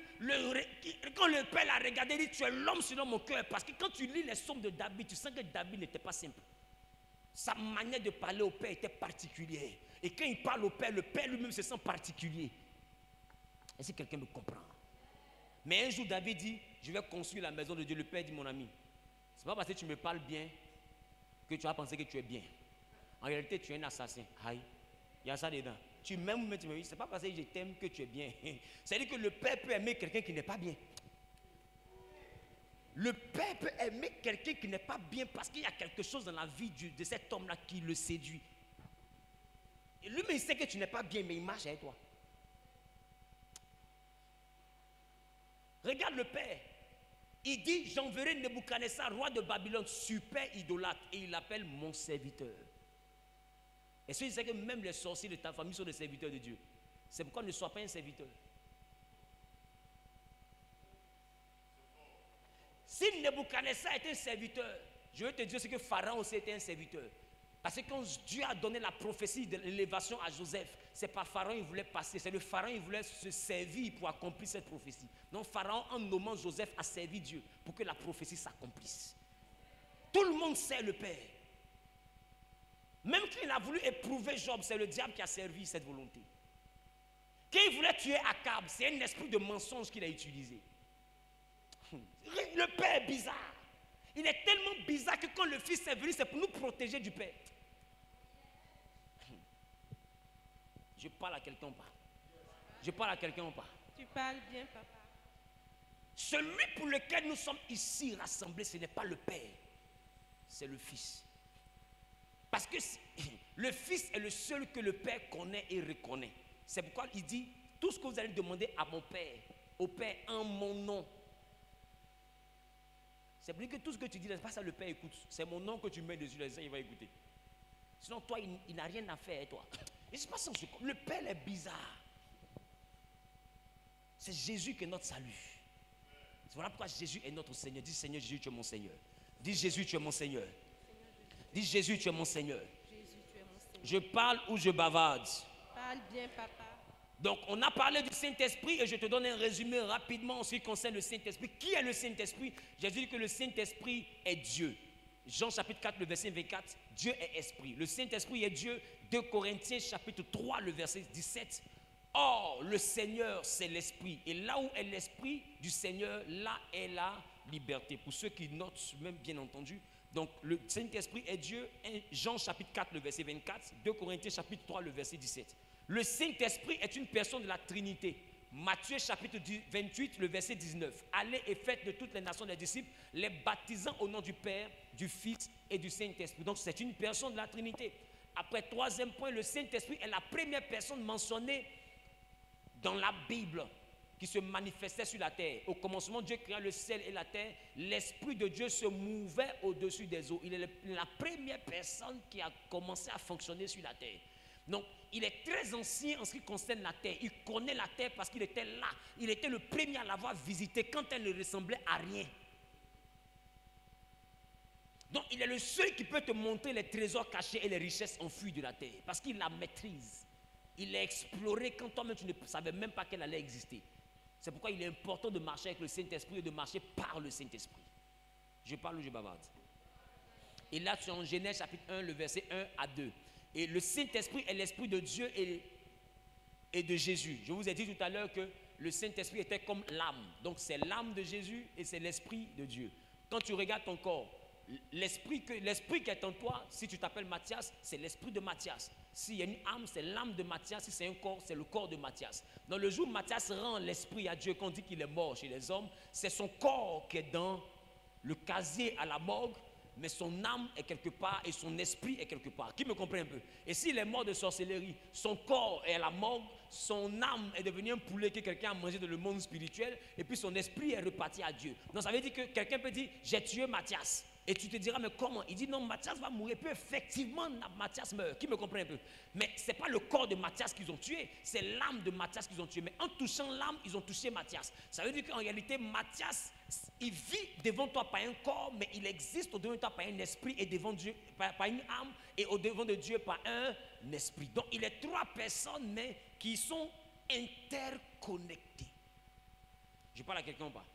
quand le Père l'a regardé, il dit, tu es l'homme selon mon cœur. Parce que quand tu lis les psaumes de David, tu sens que David n'était pas simple. Sa manière de parler au Père était particulière. Et quand il parle au Père, le Père lui-même se sent particulier. Est-ce que quelqu'un me comprend? Mais un jour, David dit, je vais construire la maison de Dieu. Le Père dit, mon ami, c'est pas parce que tu me parles bien que tu vas penser que tu es bien. En réalité, tu es un assassin. Aïe, il y a ça dedans. Tu m'aimes, mais tu me dis, c'est pas parce que je t'aime que tu es bien. C'est-à-dire que le Père peut aimer quelqu'un qui n'est pas bien. Le Père peut aimer quelqu'un qui n'est pas bien parce qu'il y a quelque chose dans la vie de cet homme-là qui le séduit. Et lui, mais il sait que tu n'es pas bien, mais il marche avec toi. Regarde le Père. Il dit, j'enverrai Nebuchadnezzar, roi de Babylone, super idolâtre, et il l'appelle mon serviteur. Est-ce que tu sais que même les sorciers de ta famille sont des serviteurs de Dieu? C'est pourquoi ne sois pas un serviteur. Si Nebuchadnezzar était un serviteur, je veux te dire ce que Pharaon aussi était un serviteur. Parce que quand Dieu a donné la prophétie de l'élévation à Joseph, c'est pas Pharaon qui voulait passer, c'est le Pharaon qui voulait se servir pour accomplir cette prophétie. Donc Pharaon, en nommant Joseph, a servi Dieu pour que la prophétie s'accomplisse. Tout le monde sait le Père. Même quand il a voulu éprouver Job, c'est le diable qui a servi cette volonté. Quand il voulait tuer Akab, c'est un esprit de mensonge qu'il a utilisé. Le Père est bizarre. Il est tellement bizarre que quand le Fils est venu, c'est pour nous protéger du Père. Je parle à quelqu'un ou pas? Je parle à quelqu'un ou pas? Tu parles bien, papa. Celui pour lequel nous sommes ici rassemblés, ce n'est pas le Père, c'est le Fils. Parce que le Fils est le seul que le Père connaît et reconnaît. C'est pourquoi il dit, tout ce que vous allez demander à mon Père, au Père en mon nom. C'est pour dire que tout ce que tu dis, c'est pas ça le Père écoute. C'est mon nom que tu mets dessus, il va écouter. Sinon, toi, il n'a rien à faire, toi. Et c'est pas ça, le Père est bizarre. C'est Jésus qui est notre salut. C'est voilà pourquoi Jésus est notre Seigneur. Dis Seigneur Jésus, tu es mon Seigneur. Dis Jésus, tu es mon Seigneur. Dis Jésus, tu es mon Seigneur. Jésus, tu es mon Seigneur. Je parle ou je bavarde. Parle bien, papa. Donc, on a parlé du Saint-Esprit et je te donne un résumé rapidement en ce qui concerne le Saint-Esprit. Qui est le Saint-Esprit? J'ai dit que le Saint-Esprit est Dieu. Jean chapitre 4, le verset 24, Dieu est esprit. Le Saint-Esprit est Dieu. 2 Corinthiens chapitre 3, le verset 17. Or, le Seigneur, c'est l'esprit. Et là où est l'esprit du Seigneur, là est la liberté. Pour ceux qui notent, même bien entendu. Donc, le Saint-Esprit est Dieu. Jean chapitre 4, le verset 24. 2 Corinthiens chapitre 3, le verset 17. Le Saint-Esprit est une personne de la Trinité. Matthieu chapitre 28, le verset 19. Allez et faites de toutes les nations des disciples, les baptisant au nom du Père, du Fils et du Saint-Esprit. Donc c'est une personne de la Trinité. Après, troisième point, le Saint-Esprit est la première personne mentionnée dans la Bible qui se manifestait sur la terre. Au commencement, Dieu créa le ciel et la terre. L'Esprit de Dieu se mouvait au-dessus des eaux. Il est la première personne qui a commencé à fonctionner sur la terre. Donc, il est très ancien en ce qui concerne la terre. Il connaît la terre parce qu'il était là. Il était le premier à l'avoir visitée quand elle ne ressemblait à rien. Donc, il est le seul qui peut te montrer les trésors cachés et les richesses enfuies de la terre. Parce qu'il la maîtrise. Il l'a exploré quand toi-même tu ne savais même pas qu'elle allait exister. C'est pourquoi il est important de marcher avec le Saint-Esprit et de marcher par le Saint-Esprit. Je parle ou je bavarde? Et là, tu es en Genèse chapitre 1, le verset 1 à 2. Et le Saint-Esprit est l'Esprit de Dieu et de Jésus. Je vous ai dit tout à l'heure que le Saint-Esprit était comme l'âme. Donc c'est l'âme de Jésus et c'est l'Esprit de Dieu. Quand tu regardes ton corps, l'esprit qui est en toi, si tu t'appelles Matthias, c'est l'esprit de Matthias. S'il y a une âme, c'est l'âme de Matthias. Si c'est un corps, c'est le corps de Matthias. Dans le jour où Matthias rend l'esprit à Dieu, qu'on dit qu'il est mort chez les hommes, c'est son corps qui est dans le casier à la morgue, mais son âme est quelque part et son esprit est quelque part. Qui me comprend un peu? Et s'il est mort de sorcellerie, son corps est à la morgue, son âme est devenue un poulet que quelqu'un a mangé dans le monde spirituel, et puis son esprit est reparti à Dieu. Donc ça veut dire que quelqu'un peut dire, j'ai tué Matthias. Et tu te diras, mais comment? Il dit, non, Matthias va mourir. Puis effectivement, Matthias meurt. Qui me comprend un peu? Mais ce n'est pas le corps de Matthias qu'ils ont tué, c'est l'âme de Matthias qu'ils ont tué. Mais en touchant l'âme, ils ont touché Matthias. Ça veut dire qu'en réalité, Matthias, il vit devant toi par un corps, mais il existe au-devant de toi par un esprit et devant Dieu, par une âme, et au-devant de Dieu par un esprit. Donc, il est trois personnes, mais qui sont interconnectées. Je parle à quelqu'un ou pas?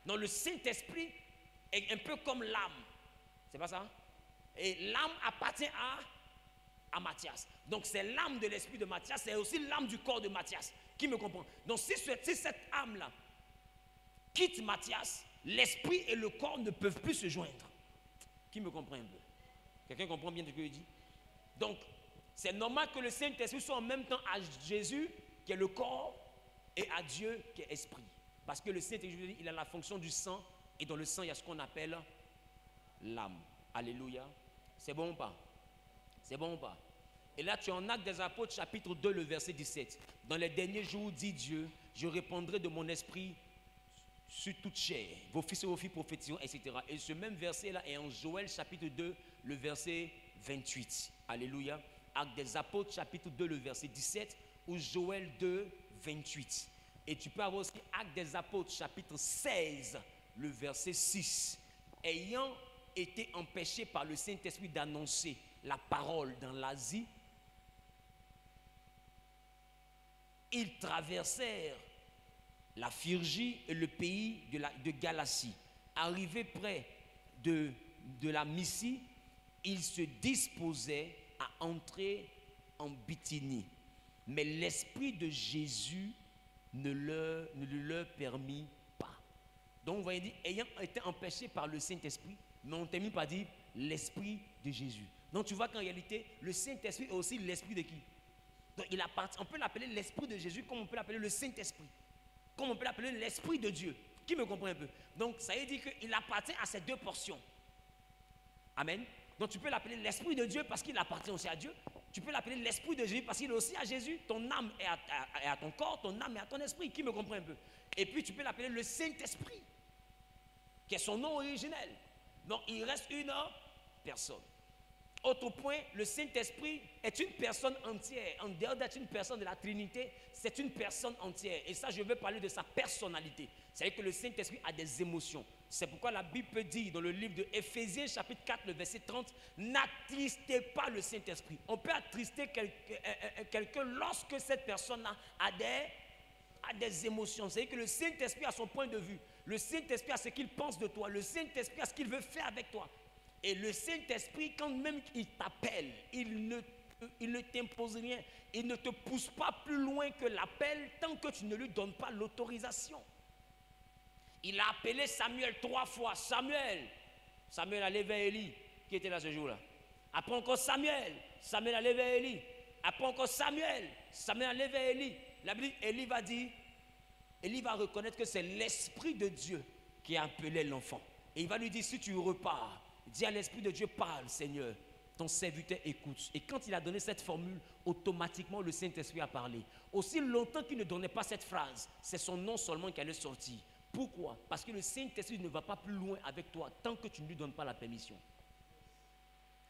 Donc, le Saint-Esprit est un peu comme l'âme. C'est pas ça? Et l'âme appartient à Matthias. Donc c'est l'âme de l'esprit de Matthias, c'est aussi l'âme du corps de Matthias. Qui me comprend? Donc si cette âme-là quitte Matthias, l'esprit et le corps ne peuvent plus se joindre. Qui me comprend un peu? Quelqu'un comprend bien ce que je dis? Donc c'est normal que le Saint-Esprit soit en même temps à Jésus, qui est le corps, et à Dieu, qui est esprit. Parce que le Saint-Esprit, il a la fonction du sang, et dans le sang, il y a ce qu'on appelle l'âme. Alléluia. C'est bon ou pas? C'est bon ou pas? Et là, tu es en Actes des Apôtres, chapitre 2, le verset 17. Dans les derniers jours, dit Dieu, je répandrai de mon esprit sur toute chair. Vos fils et vos filles prophétiseront, etc. Et ce même verset-là est en Joël, chapitre 2, le verset 28. Alléluia. Actes des Apôtres, chapitre 2, le verset 17, ou Joël 2, 28. Et tu peux avoir aussi Actes des Apôtres, chapitre 16, le verset 6. Ayant été empêchés par le Saint-Esprit d'annoncer la parole dans l'Asie, ils traversèrent la Phrygie et le pays de Galatie. Arrivés près de la Mysie, ils se disposaient à entrer en Bithynie. Mais l'Esprit de Jésus ne leur permit pas. Donc vous voyez, dit, ayant été empêchés par le Saint-Esprit, mais on termine par dire l'Esprit de Jésus. Donc tu vois qu'en réalité, le Saint-Esprit est aussi l'Esprit de qui? Donc on peut l'appeler l'Esprit de Jésus, comme on peut l'appeler le Saint-Esprit, comme on peut l'appeler l'Esprit de Dieu. Qui me comprend un peu? Donc ça veut dire qu'il appartient à ces deux portions. Amen. Donc tu peux l'appeler l'Esprit de Dieu parce qu'il appartient aussi à Dieu. Tu peux l'appeler l'Esprit de Jésus parce qu'il est aussi à Jésus. Ton âme est à ton corps, ton âme est à ton esprit. Qui me comprend un peu? Et puis tu peux l'appeler le Saint-Esprit, qui est son nom originel. Donc il reste une personne. Autre point, le Saint-Esprit est une personne entière. En dehors d'être une personne de la Trinité, c'est une personne entière. Et ça, je veux parler de sa personnalité. C'est-à-dire que le Saint-Esprit a des émotions. C'est pourquoi la Bible peut dire dans le livre de Éphésiens, chapitre 4, le verset 30, n'attristez pas le Saint-Esprit. On peut attrister quelqu'un lorsque cette personne-là a des émotions. C'est-à-dire que le Saint-Esprit a son point de vue. Le Saint-Esprit a ce qu'il pense de toi. Le Saint-Esprit a ce qu'il veut faire avec toi. Et le Saint-Esprit, quand même il t'appelle, il ne t'impose rien. Il ne te pousse pas plus loin que l'appel tant que tu ne lui donnes pas l'autorisation. Il a appelé Samuel 3 fois. Samuel allait vers Élie, qui était là ce jour-là. Après encore Samuel allait vers Élie. Après encore Samuel allait vers Élie. La Bible dit, Élie va reconnaître que c'est l'Esprit de Dieu qui a appelé l'enfant. Et il va lui dire, si tu repars, dis à l'Esprit de Dieu, parle Seigneur, ton serviteur écoute. Et quand il a donné cette formule, automatiquement le Saint-Esprit a parlé. Aussi longtemps qu'il ne donnait pas cette phrase, c'est son nom seulement qui allait sortir. Pourquoi? Parce que le Saint-Esprit ne va pas plus loin avec toi tant que tu ne lui donnes pas la permission.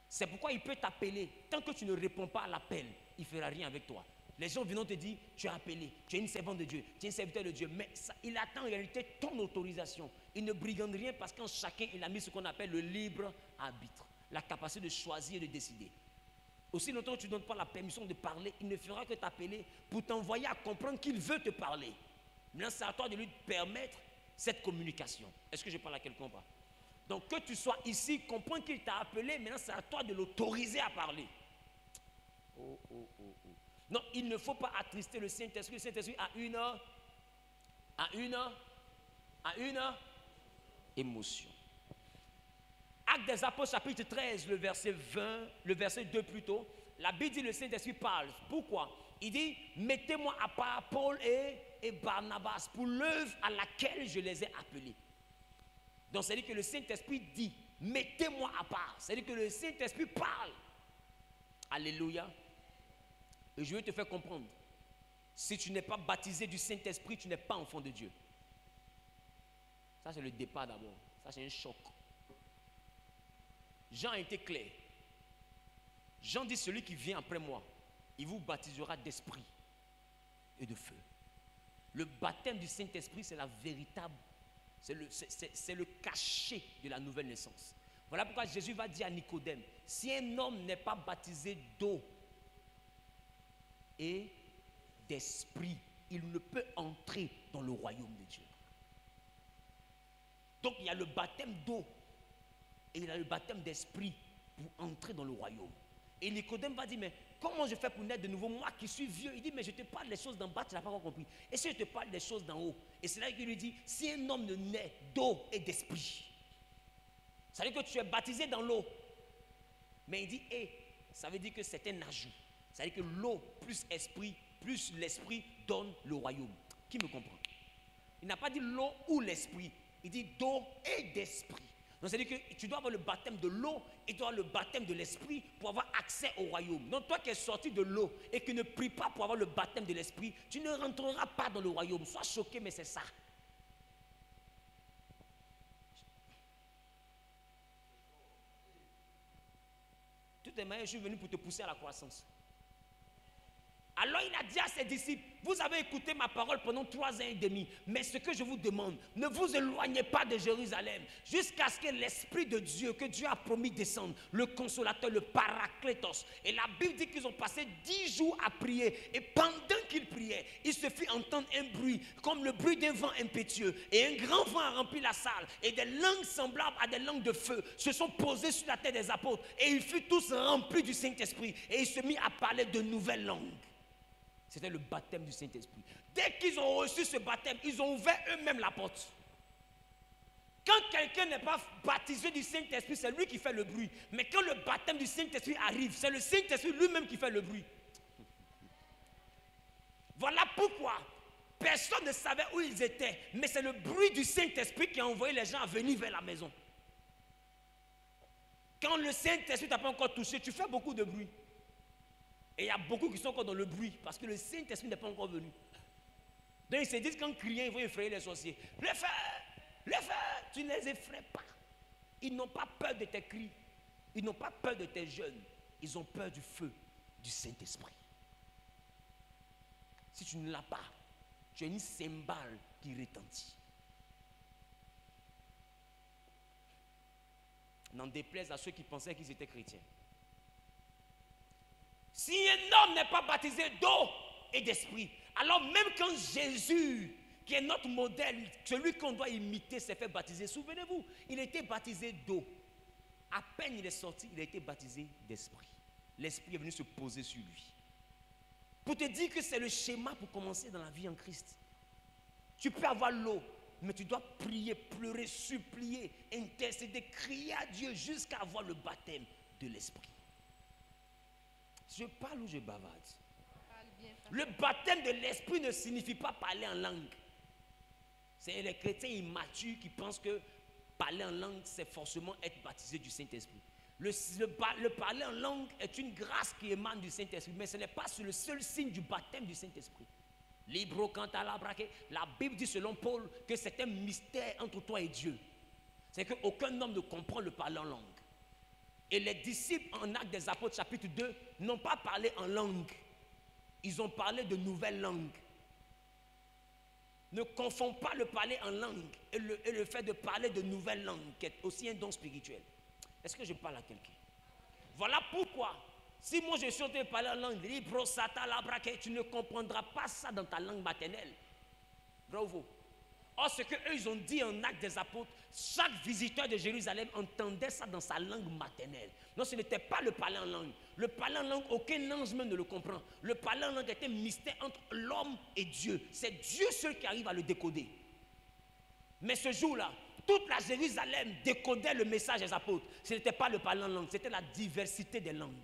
C'est pourquoi il peut t'appeler. Tant que tu ne réponds pas à l'appel, il ne fera rien avec toi. Les gens viennent te dire, tu es appelé, tu es une servante de Dieu, tu es un serviteur de Dieu. Mais ça, il attend en réalité ton autorisation. Il ne brigande rien parce qu'en chacun, il a mis ce qu'on appelle le libre arbitre. La capacité de choisir et de décider. Aussi longtemps que tu ne donnes pas la permission de parler, il ne fera que t'appeler pour t'envoyer à comprendre qu'il veut te parler. Maintenant, c'est à toi de lui permettre cette communication. Est-ce que je parle à quelqu'un ou pas? Donc, que tu sois ici, comprends qu'il t'a appelé, maintenant c'est à toi de l'autoriser à parler. Non, il ne faut pas attrister le Saint-Esprit. Le Saint-Esprit a une émotion. Actes des Apôtres, chapitre 13, le verset 20, le verset 2 plutôt. La Bible dit le Saint-Esprit parle. Pourquoi? Il dit, mettez-moi à part Paul et Barnabas pour l'œuvre à laquelle je les ai appelés. Donc, c'est-à-dire que le Saint-Esprit dit, mettez-moi à part. C'est-à-dire que le Saint-Esprit parle. Alléluia. Et je vais te faire comprendre. Si tu n'es pas baptisé du Saint-Esprit, tu n'es pas enfant de Dieu. Ça, c'est le départ d'abord. Ça, c'est un choc. Jean a été clair. Jean dit, celui qui vient après moi, il vous baptisera d'esprit et de feu. Le baptême du Saint-Esprit, c'est la véritable, c'est le cachet de la nouvelle naissance. Voilà pourquoi Jésus va dire à Nicodème, si un homme n'est pas baptisé d'eau et d'esprit, il ne peut entrer dans le royaume de Dieu. Donc il y a le baptême d'eau et il y a le baptême d'esprit pour entrer dans le royaume. Et Nicodème va dire, mais comment je fais pour naître de nouveau, moi qui suis vieux? Il dit, mais je te parle des choses d'en bas, tu n'as pas encore compris. Et si je te parle des choses d'en haut? Et c'est là qu'il lui dit, si un homme ne naît d'eau et d'esprit, ça veut dire que tu es baptisé dans l'eau. Mais il dit, ça veut dire que c'est un ajout. Ça veut dire que l'eau plus esprit, plus l'esprit donne le royaume. Qui me comprend? Il n'a pas dit l'eau ou l'esprit. Il dit d'eau et d'esprit. Donc, c'est-à-dire que tu dois avoir le baptême de l'eau et tu dois avoir le baptême de l'esprit pour avoir accès au royaume. Donc, toi qui es sorti de l'eau et qui ne prie pas pour avoir le baptême de l'esprit, tu ne rentreras pas dans le royaume. Sois choqué, mais c'est ça. De toute manière, je suis venu pour te pousser à la croissance. Alors il a dit à ses disciples, vous avez écouté ma parole pendant 3 ans et demi, mais ce que je vous demande, ne vous éloignez pas de Jérusalem, jusqu'à ce que l'Esprit de Dieu, que Dieu a promis descendre, le consolateur, le paraclétos. Et la Bible dit qu'ils ont passé 10 jours à prier, et pendant qu'ils priaient, il se fit entendre un bruit, comme le bruit d'un vent impétueux, et un grand vent a rempli la salle, et des langues semblables à des langues de feu se sont posées sur la tête des apôtres, et ils furent tous remplis du Saint-Esprit, et ils se mirent à parler de nouvelles langues. C'était le baptême du Saint-Esprit. Dès qu'ils ont reçu ce baptême, ils ont ouvert eux-mêmes la porte. Quand quelqu'un n'est pas baptisé du Saint-Esprit, c'est lui qui fait le bruit. Mais quand le baptême du Saint-Esprit arrive, c'est le Saint-Esprit lui-même qui fait le bruit. Voilà pourquoi personne ne savait où ils étaient. Mais c'est le bruit du Saint-Esprit qui a envoyé les gens à venir vers la maison. Quand le Saint-Esprit ne t'a pas encore touché, tu fais beaucoup de bruit. Et il y a beaucoup qui sont encore dans le bruit parce que le Saint-Esprit n'est pas encore venu. Donc ils se disent qu'en criant, ils vont effrayer les sorciers. Le feu! Le feu! Tu ne les effraies pas. Ils n'ont pas peur de tes cris. Ils n'ont pas peur de tes jeûnes. Ils ont peur du feu du Saint-Esprit. Si tu ne l'as pas, tu as une cymbale qui retentit. N'en déplaise à ceux qui pensaient qu'ils étaient chrétiens. Si un homme n'est pas baptisé d'eau et d'esprit, alors même quand Jésus, qui est notre modèle, celui qu'on doit imiter, s'est fait baptiser, souvenez-vous, il était baptisé d'eau. À peine il est sorti, il a été baptisé d'esprit. L'esprit est venu se poser sur lui. Pour te dire que c'est le schéma pour commencer dans la vie en Christ. Tu peux avoir l'eau, mais tu dois prier, pleurer, supplier, intercéder, crier à Dieu jusqu'à avoir le baptême de l'esprit. Je parle ou je bavarde? Le baptême de l'esprit ne signifie pas parler en langue. C'est les chrétiens immatures qui pensent que parler en langue, c'est forcément être baptisé du Saint-Esprit. Le parler en langue est une grâce qui émane du Saint-Esprit, mais ce n'est pas le seul signe du baptême du Saint-Esprit. Libro canta la braque. La Bible dit selon Paul que c'est un mystère entre toi et Dieu. C'est qu'aucun homme ne comprend le parler en langue. Et les disciples en Actes des Apôtres chapitre 2 n'ont pas parlé en langue. Ils ont parlé de nouvelles langues. Ne confonds pas le parler en langue et le fait de parler de nouvelles langues, qui est aussi un don spirituel. Est-ce que je parle à quelqu'un? Voilà pourquoi, si moi je suis en train de parler en langue, libro sata la braque, tu ne comprendras pas ça dans ta langue maternelle. Bravo. Or, ce qu'eux ils ont dit en Actes des Apôtres, chaque visiteur de Jérusalem entendait ça dans sa langue maternelle. Non, ce n'était pas le parler en langue. Le parler en langue, aucun ange même ne le comprend. Le parler en langue était un mystère entre l'homme et Dieu. C'est Dieu seul qui arrive à le décoder. Mais ce jour-là, toute la Jérusalem décodait le message des apôtres. Ce n'était pas le parler en langue, c'était la diversité des langues.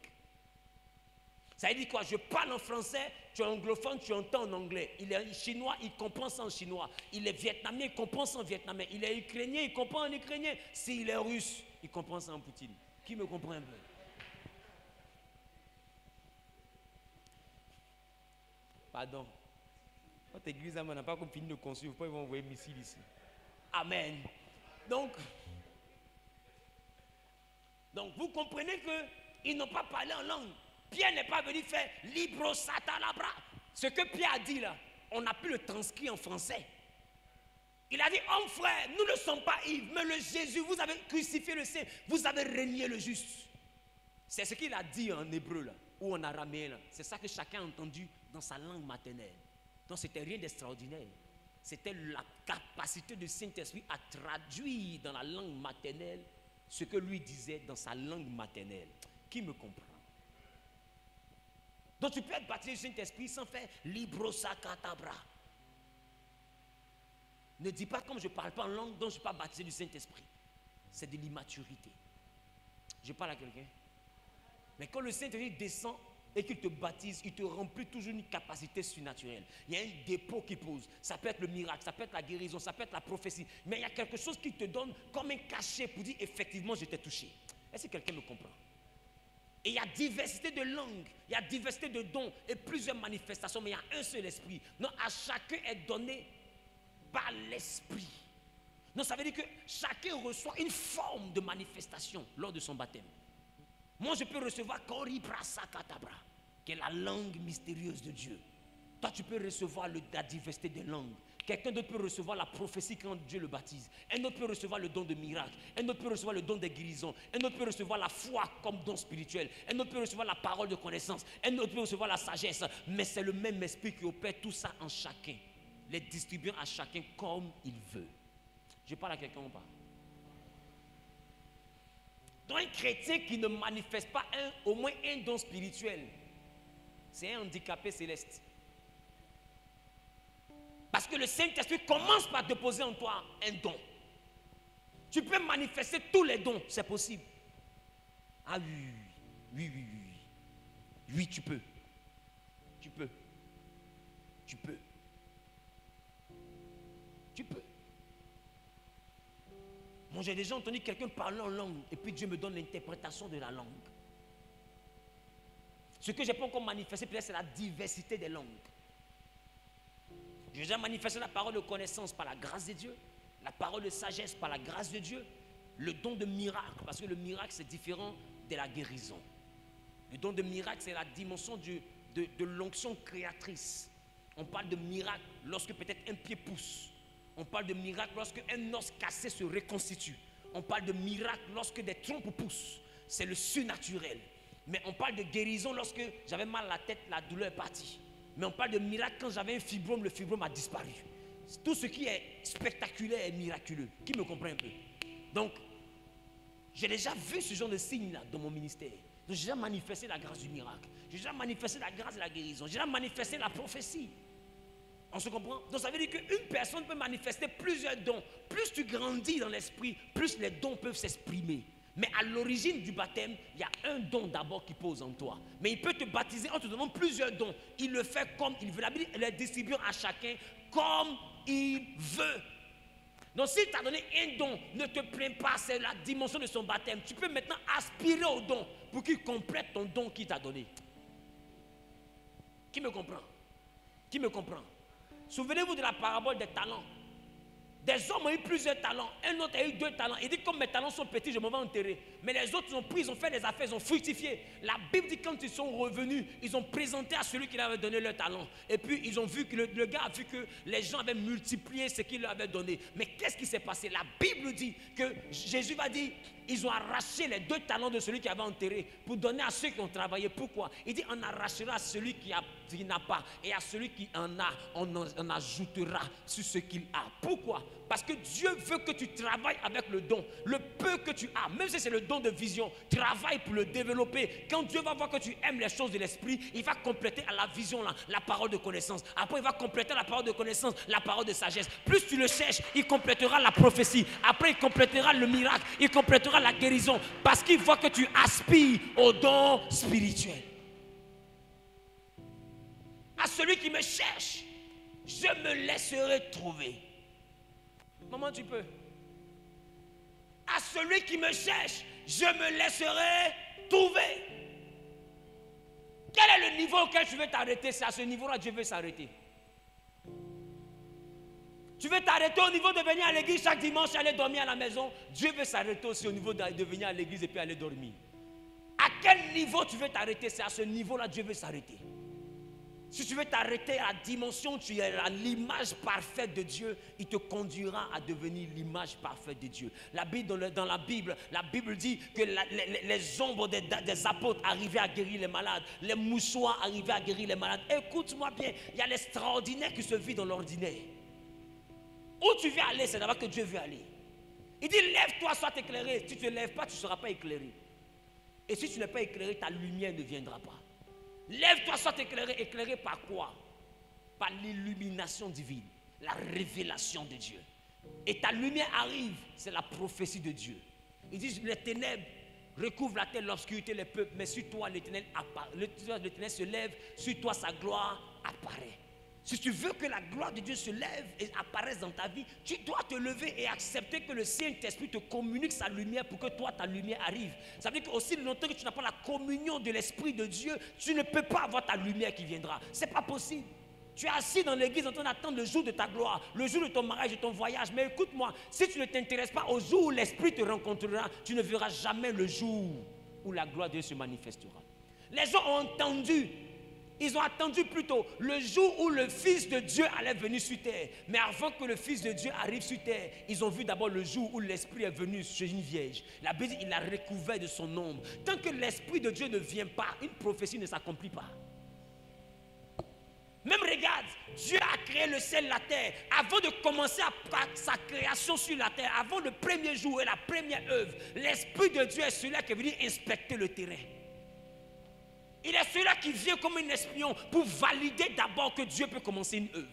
Ça veut dire quoi? Je parle en français, tu es anglophone, tu entends en anglais. Il est chinois, il comprend ça en chinois. Il est vietnamien, il comprend ça en vietnamien. Il est ukrainien, il comprend en ukrainien. S'il est russe, il comprend ça en poutine. Qui me comprend un peu? Pardon. Votre église, on n'a pas fini de construire, ils vont envoyer missile ici. Amen. Donc vous comprenez qu'ils n'ont pas parlé en langue. Pierre n'est pas venu faire libro satalabra. Ce que Pierre a dit là, on a pu le transcrire en français. Il a dit, homme frère, nous ne sommes pas ivres, mais le Jésus, vous avez crucifié le Saint, vous avez régné le juste. C'est ce qu'il a dit en hébreu là, ou en araméen là. C'est ça que chacun a entendu dans sa langue maternelle. Donc c'était rien d'extraordinaire. C'était la capacité du Saint-Esprit à traduire dans la langue maternelle ce que lui disait dans sa langue maternelle. Qui me comprend? Donc tu peux être baptisé du Saint-Esprit sans faire libro sakatabra. Ne dis pas comme je ne parle pas en langue, donc je ne suis pas baptisé du Saint-Esprit. C'est de l'immaturité. Je parle à quelqu'un. Mais quand le Saint-Esprit descend et qu'il te baptise, il te remplit toujours une capacité surnaturelle. Il y a un dépôt qui pose. Ça peut être le miracle, ça peut être la guérison, ça peut être la prophétie. Mais il y a quelque chose qui te donne comme un cachet pour dire effectivement je t'ai touché. Est-ce que quelqu'un me comprend? Et il y a diversité de langues, il y a diversité de dons et plusieurs manifestations, mais il y a un seul esprit. Non, à chacun est donné par l'esprit. Non, ça veut dire que chacun reçoit une forme de manifestation lors de son baptême. Moi, je peux recevoir Kori Brasa Katabra, qui est la langue mystérieuse de Dieu. Toi, tu peux recevoir la diversité des langues. Quelqu'un d'autre peut recevoir la prophétie quand Dieu le baptise. Un autre peut recevoir le don de miracle. Un autre peut recevoir le don des guérisons. Un autre peut recevoir la foi comme don spirituel. Un autre peut recevoir la parole de connaissance. Un autre peut recevoir la sagesse. Mais c'est le même esprit qui opère tout ça en chacun, les distribuant à chacun comme il veut. Je parle à quelqu'un ou pas? Donc un chrétien qui ne manifeste pas au moins un don spirituel, c'est un handicapé céleste. Parce que le Saint-Esprit commence par déposer en toi un don. Tu peux manifester tous les dons, c'est possible. Ah oui, oui, tu peux. Tu peux. Moi, j'ai déjà entendu quelqu'un parler en langue et puis Dieu me donne l'interprétation de la langue. Ce que je n'ai pas encore manifesté, peut-être, c'est la diversité des langues. J'ai déjà manifesté la parole de connaissance par la grâce de Dieu, la parole de sagesse par la grâce de Dieu, le don de miracle, parce que le miracle c'est différent de la guérison. Le don de miracle c'est la dimension de l'onction créatrice. On parle de miracle lorsque peut-être un pied pousse. On parle de miracle lorsque un os cassé se reconstitue. On parle de miracle lorsque des trompes poussent. C'est le surnaturel. Mais on parle de guérison lorsque j'avais mal à la tête, la douleur est partie. Mais on parle de miracle quand j'avais un fibrome, le fibrome a disparu. Tout ce qui est spectaculaire est miraculeux. Qui me comprend un peu? Donc, J'ai déjà vu ce genre de signe-là dans mon ministère. Donc j'ai déjà manifesté la grâce du miracle. J'ai déjà manifesté la grâce de la guérison. J'ai déjà manifesté la prophétie. On se comprend? Donc ça veut dire qu'une personne peut manifester plusieurs dons. Plus tu grandis dans l'esprit, plus les dons peuvent s'exprimer. Mais à l'origine du baptême, il y a un don d'abord qui pose en toi. Mais il peut te baptiser en te donnant plusieurs dons. Il le fait comme il veut. La Bible les distribue à chacun comme il veut. Donc s'il t'a donné un don, ne te plains pas, c'est la dimension de son baptême. Tu peux maintenant aspirer au don pour qu'il complète ton don qu'il t'a donné. Qui me comprend? Qui me comprend? Souvenez-vous de la parabole des talents. Des hommes ont eu plusieurs talents. Un autre a eu 2 talents. Il dit comme mes talents sont petits, je m'en vais enterrer. Mais les autres, ils ont pris, ils ont fait des affaires, ils ont fructifié. La Bible dit quand ils sont revenus, ils ont présenté à celui qui leur avait donné leur talent. Et puis ils ont vu que le gars a vu que les gens avaient multiplié ce qu'il leur avait donné. Mais qu'est-ce qui s'est passé? La Bible dit que Jésus va dire, ils ont arraché les 2 talents de celui qui avait enterré pour donner à ceux qui ont travaillé. Pourquoi? Il dit on arrachera à celui qui n'a pas, et à celui qui en a, on ajoutera sur ce qu'il a. Pourquoi? Parce que Dieu veut que tu travailles avec le don. Le peu que tu as, même si c'est le don de vision, travaille pour le développer. Quand Dieu va voir que tu aimes les choses de l'esprit, il va compléter à la vision la parole de connaissance. Après il va compléter à la parole de connaissance la parole de sagesse. Plus tu le cherches, il complétera la prophétie. Après il complétera le miracle, il complétera la guérison. Parce qu'il voit que tu aspires au don spirituel. À celui qui me cherche, je me laisserai trouver. Maman, tu peux. À celui qui me cherche, je me laisserai trouver. Quel est le niveau auquel tu veux t'arrêter? C'est à ce niveau-là que Dieu veut s'arrêter. Tu veux t'arrêter au niveau de venir à l'église chaque dimanche et aller dormir à la maison. Dieu veut s'arrêter aussi au niveau de venir à l'église et puis aller dormir. À quel niveau tu veux t'arrêter? C'est à ce niveau-là que Dieu veut s'arrêter. Si tu veux t'arrêter à la dimension, tu es à l'image parfaite de Dieu, il te conduira à devenir l'image parfaite de Dieu. La Bible, dans la Bible dit que les ombres des apôtres arrivaient à guérir les malades, les mouchoirs arrivaient à guérir les malades. Écoute-moi bien, il y a l'extraordinaire qui se vit dans l'ordinaire. Où tu veux aller, c'est là-bas que Dieu veut aller. Il dit, lève-toi, sois éclairé. Si tu ne te lèves pas, tu ne seras pas éclairé. Et si tu n'es pas éclairé, ta lumière ne viendra pas. Lève-toi, sois éclairé. Éclairé par quoi? Par l'illumination divine, la révélation de Dieu. Et ta lumière arrive, c'est la prophétie de Dieu. Il dit, les ténèbres recouvrent la terre, l'obscurité, les peuples, mais sur toi, l'Éternel se lève, sur toi, sa gloire apparaît. Si tu veux que la gloire de Dieu se lève et apparaisse dans ta vie, tu dois te lever et accepter que le Saint-Esprit te communique sa lumière pour que toi, ta lumière arrive. Ça veut dire qu'aussi longtemps que tu n'as pas la communion de l'Esprit de Dieu, tu ne peux pas avoir ta lumière qui viendra. Ce n'est pas possible. Tu es assis dans l'église en train d'attendre le jour de ta gloire, le jour de ton mariage, de ton voyage. Mais écoute-moi, si tu ne t'intéresses pas au jour où l'Esprit te rencontrera, tu ne verras jamais le jour où la gloire de Dieu se manifestera. Les gens ont entendu. Ils ont attendu plutôt le jour où le Fils de Dieu allait venir sur terre. Mais avant que le Fils de Dieu arrive sur terre, ils ont vu d'abord le jour où l'Esprit est venu chez une vierge. La Bible dit qu'il l'a recouvert de son ombre. Tant que l'Esprit de Dieu ne vient pas, une prophétie ne s'accomplit pas. Même regarde, Dieu a créé le ciel et la terre. Avant de commencer sa création sur la terre, avant le premier jour et la première œuvre, l'Esprit de Dieu est celui-là qui est venu inspecter le terrain. Il est celui-là qui vient comme un espion pour valider d'abord que Dieu peut commencer une œuvre.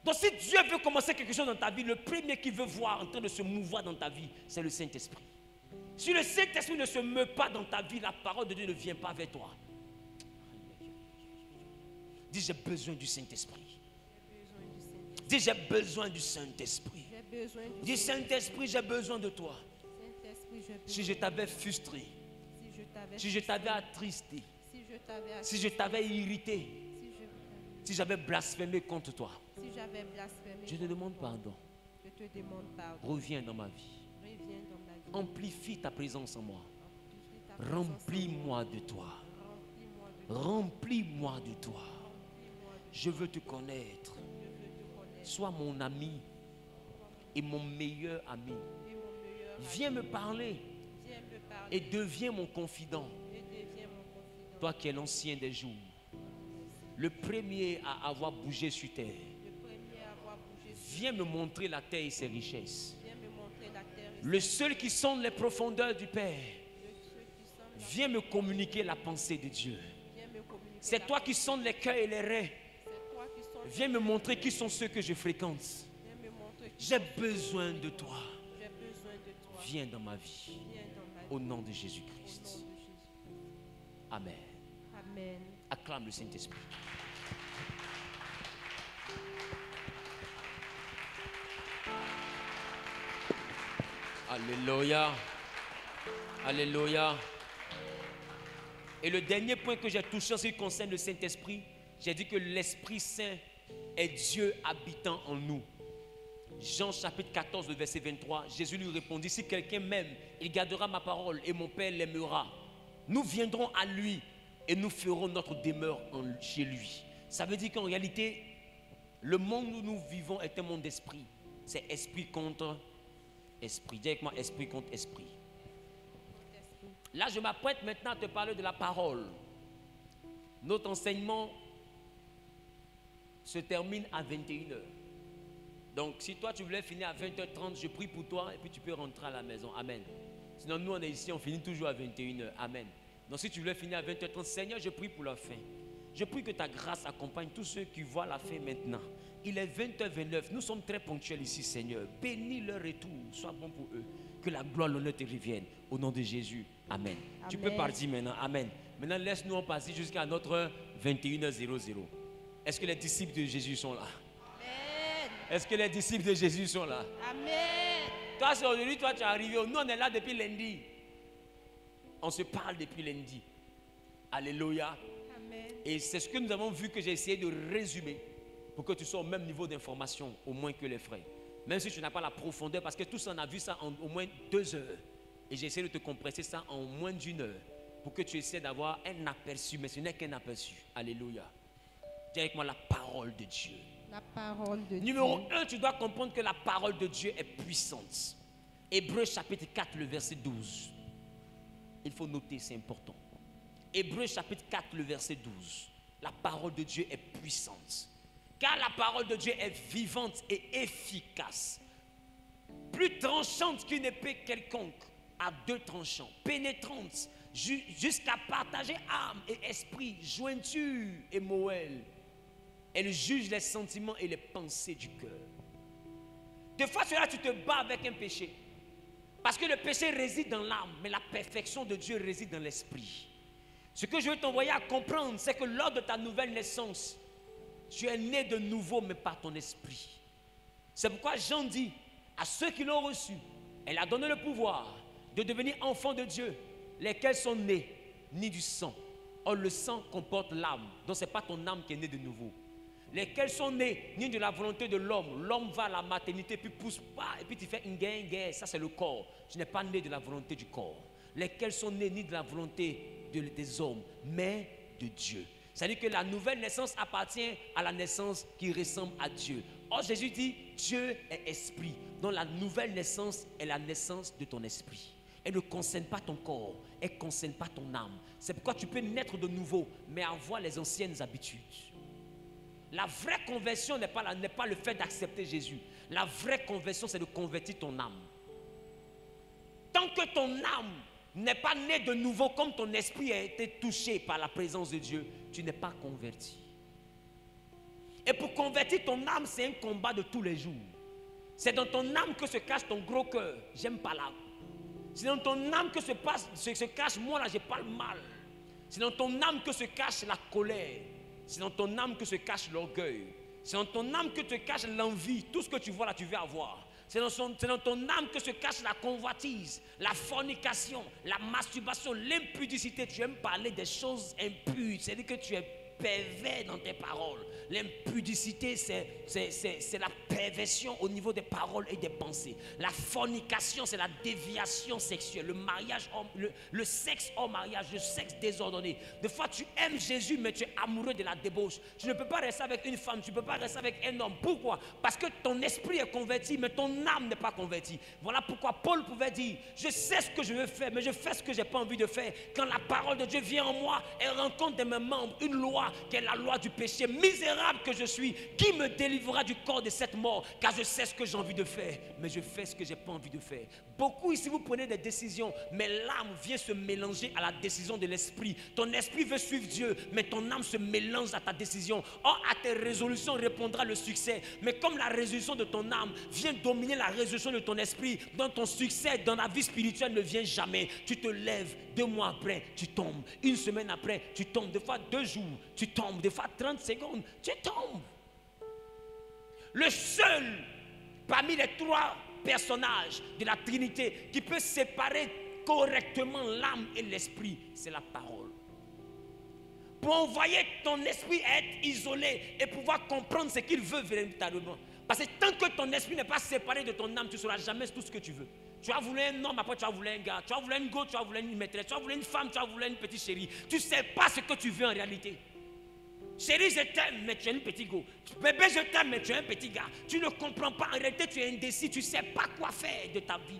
Donc si Dieu veut commencer quelque chose dans ta vie, le premier qu'il veut voir en train de se mouvoir dans ta vie, c'est le Saint-Esprit. Si le Saint-Esprit ne se meut pas dans ta vie, la parole de Dieu ne vient pas vers toi. Dis, j'ai besoin du Saint-Esprit. Dis, j'ai besoin du Saint-Esprit. Dis, Saint-Esprit, j'ai besoin de toi. Si je t'avais frustré, si je t'avais attristé, si je t'avais irrité, si j'avais blasphémé contre toi, je te demande pardon. Reviens dans ma vie. Amplifie ta présence en moi. Remplis-moi de toi. Remplis-moi de toi. Je veux te connaître. Sois mon ami et mon meilleur ami. Viens me parler et deviens mon confident. Toi qui es l'ancien des jours, le premier à avoir bougé sur terre, viens me montrer la terre et ses richesses. terre et Le seul qui sonde les profondeurs du Père, ceux qui sont là, viens me communiquer la pensée de Dieu. viens me communiquer. C'est la toi qui sondes les cœurs et les reins. C'est toi qui sondes. Viens me montrer qui sont ceux que je fréquente. Viens me montrer qui J'ai besoin de toi. j'ai besoin de toi. Viens dans ma vie. Viens dans ma vie. Au nom de Au Jésus-Christ. nom de Jésus. Amen. Amen. Acclame le Saint-Esprit. Alléluia. Alléluia. Et le dernier point que j'ai touché en ce qui concerne le Saint-Esprit, j'ai dit que l'Esprit Saint est Dieu habitant en nous. Jean chapitre 14, le verset 23, Jésus lui répondit, si quelqu'un m'aime, il gardera ma parole et mon Père l'aimera. Nous viendrons à lui et nous ferons notre demeure chez lui. Ça veut dire qu'en réalité, le monde où nous vivons est un monde d'esprit. C'est esprit contre esprit. Dis avec moi, esprit contre esprit. Là, je m'apprête maintenant à te parler de la parole. Notre enseignement se termine à 21h. Donc, si toi, tu voulais finir à 20h30, je prie pour toi et puis tu peux rentrer à la maison. Amen. Sinon, nous, on est ici, on finit toujours à 21h. Amen. Donc, si tu voulais finir à 20h30, Seigneur, je prie pour la fin. Je prie que ta grâce accompagne tous ceux qui voient la fin maintenant. Il est 20h29. Nous sommes très ponctuels ici, Seigneur. Bénis leur retour. Sois bon pour eux. Que la gloire, l'honneur te revienne. Au nom de Jésus. Amen. Tu peux partir maintenant. Amen. Maintenant, laisse-nous en passer jusqu'à notre 21h00. Est-ce que les disciples de Jésus sont là? Amen. Est-ce que les disciples de Jésus sont là? Amen. Toi, c'est aujourd'hui, toi, tu es arrivé. Nous, on est là depuis lundi. On se parle depuis lundi. Alléluia. Amen. Et c'est ce que nous avons vu que j'ai essayé de résumer pour que tu sois au même niveau d'information, au moins que les frères. Même si tu n'as pas la profondeur, parce que tous on a vu ça en au moins 2 heures. Et j'ai essayé de te compresser ça en moins d'1 heure pour que tu essaies d'avoir un aperçu, mais ce n'est qu'un aperçu. Alléluia. Dis avec moi la parole de Dieu. La parole de Numéro Dieu. 1, tu dois comprendre que la parole de Dieu est puissante. Hébreux chapitre 4, le verset 12. Il faut noter, c'est important. Hébreux chapitre 4, le verset 12. La parole de Dieu est puissante. Car la parole de Dieu est vivante et efficace. Plus tranchante qu'une épée quelconque, à 2 tranchants, pénétrante, jusqu'à partager âme et esprit, jointure et moelle. Elle juge les sentiments et les pensées du cœur. Des fois, tu te bats avec un péché. Parce que le péché réside dans l'âme, mais la perfection de Dieu réside dans l'esprit. Ce que je veux t'envoyer à comprendre, c'est que lors de ta nouvelle naissance, tu es né de nouveau, mais par ton esprit. C'est pourquoi Jean dit à ceux qui l'ont reçu, elle a donné le pouvoir de devenir enfants de Dieu, lesquels sont nés ni du sang. Or, le sang comporte l'âme, donc ce n'est pas ton âme qui est née de nouveau. Lesquels sont nés ni de la volonté de l'homme. L'homme va à la maternité, puis pousse pas, et puis tu fais une guerre. Ça, c'est le corps. Tu n'es pas né de la volonté du corps. Lesquels sont nés ni de la volonté des hommes, mais de Dieu. C'est-à-dire que la nouvelle naissance appartient à la naissance qui ressemble à Dieu. Or, Jésus dit, Dieu est esprit. Donc, la nouvelle naissance est la naissance de ton esprit. Elle ne concerne pas ton corps, elle ne concerne pas ton âme. C'est pourquoi tu peux naître de nouveau, mais avoir les anciennes habitudes. La vraie conversion n'est pas le fait d'accepter Jésus. La vraie conversion, c'est de convertir ton âme. Tant que ton âme n'est pas née de nouveau, comme ton esprit a été touché par la présence de Dieu, tu n'es pas converti. Et pour convertir ton âme, c'est un combat de tous les jours. C'est dans ton âme que se cache ton gros cœur. J'aime pas l'âme. C'est dans ton âme que se cache, moi là, je parle mal. C'est dans ton âme que se cache la colère. C'est dans ton âme que se cache l'orgueil. C'est dans ton âme que se cache l'envie. Tout ce que tu vois là, tu veux avoir. C'est dans ton âme que se cache la convoitise, la fornication, la masturbation, l'impudicité. Tu aimes parler des choses impures. C'est-à-dire que tu es pervers dans tes paroles. L'impudicité, c'est la perversion au niveau des paroles et des pensées. La fornication, c'est la déviation sexuelle. Le mariage, le sexe hors mariage, le sexe désordonné. Des fois, tu aimes Jésus, mais tu es amoureux de la débauche. Tu ne peux pas rester avec une femme, tu ne peux pas rester avec un homme. Pourquoi? Parce que ton esprit est converti, mais ton âme n'est pas convertie. Voilà pourquoi Paul pouvait dire, je sais ce que je veux faire, mais je fais ce que je n'ai pas envie de faire. Quand la parole de Dieu vient en moi, elle rencontre dans mes membres une loi qui est la loi du péché. Misérable que je suis, qui me délivrera du corps de cette mort, car je sais ce que j'ai envie de faire, mais je fais ce que j'ai pas envie de faire. Beaucoup ici, vous prenez des décisions, mais l'âme vient se mélanger à la décision de l'esprit. Ton esprit veut suivre Dieu, mais ton âme se mélange à ta décision. Or, à tes résolutions répondra le succès. Mais comme la résolution de ton âme vient dominer la résolution de ton esprit, dans ton succès, dans la vie spirituelle ne vient jamais. Tu te lèves, 2 mois après, tu tombes. 1 semaine après, tu tombes. Des fois 2 jours, tu tombes. Des fois 30 secondes, tu tombes. Le seul parmi les 3 personnages de la Trinité qui peut séparer correctement l'âme et l'esprit, c'est la parole. Pour envoyer ton esprit à être isolé et pouvoir comprendre ce qu'il veut véritablement. Parce que tant que ton esprit n'est pas séparé de ton âme, tu ne sauras jamais tout ce que tu veux. Tu as voulu un homme, après tu as voulu un gars. Tu as voulu une go, tu as voulu une maîtresse. Tu as voulu une femme, tu as voulu une petite chérie. Tu ne sais pas ce que tu veux en réalité. Chérie, je t'aime, mais tu es un petit go. Bébé, je t'aime, mais tu es un petit gars. Tu ne comprends pas. En réalité, tu es indécis. Tu ne sais pas quoi faire de ta vie.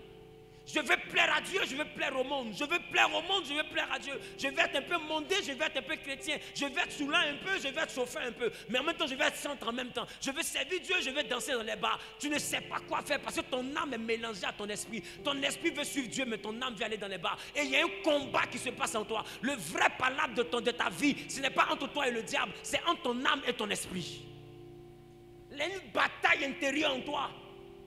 Je veux plaire à Dieu, je veux plaire au monde. Je veux plaire au monde, je veux plaire à Dieu. Je veux être un peu mondé, je veux être un peu chrétien. Je veux être saoulant un peu, je veux être chauffeur un peu. Mais en même temps, je veux être centre en même temps. Je veux servir Dieu, je veux danser dans les bars. Tu ne sais pas quoi faire parce que ton âme est mélangée à ton esprit. Ton esprit veut suivre Dieu, mais ton âme veut aller dans les bars. Et il y a un combat qui se passe en toi. Le vrai palabre de ta vie, ce n'est pas entre toi et le diable, c'est entre ton âme et ton esprit. Il y a une bataille intérieure en toi.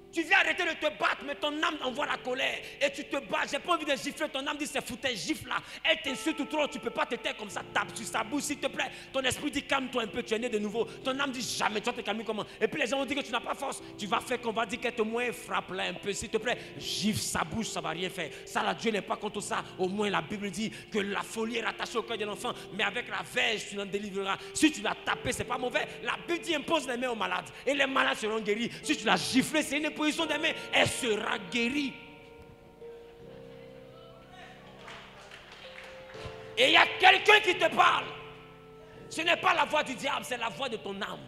Tu viens arrêter de te battre, mais ton âme envoie la colère. Et tu te bats, j'ai pas envie de gifler. Ton âme dit c'est foutu, gifle là. Elle t'insulte trop, tu peux pas te taire comme ça. Tape sur sa bouche, s'il te plaît. Ton esprit dit calme-toi un peu, tu es né de nouveau. Ton âme dit jamais, tu vas te calmer comment. Et puis les gens vont dire que tu n'as pas force. Tu vas faire qu'on va dire qu'elle te moins frappe là un peu, s'il te plaît. Gifle sa bouche, ça va rien faire. Ça là, Dieu n'est pas contre ça. Au moins la Bible dit que la folie est rattachée au cœur de l'enfant. Mais avec la verge, tu l'en délivreras. Si tu l'as tapé, c'est pas mauvais. La Bible dit impose les mains aux malades. Et les malades seront guéris. Si tu l'as giflé, c'est une imposition des mains. Elle sera guérie. Et il y a quelqu'un qui te parle. Ce n'est pas la voix du diable, c'est la voix de ton âme.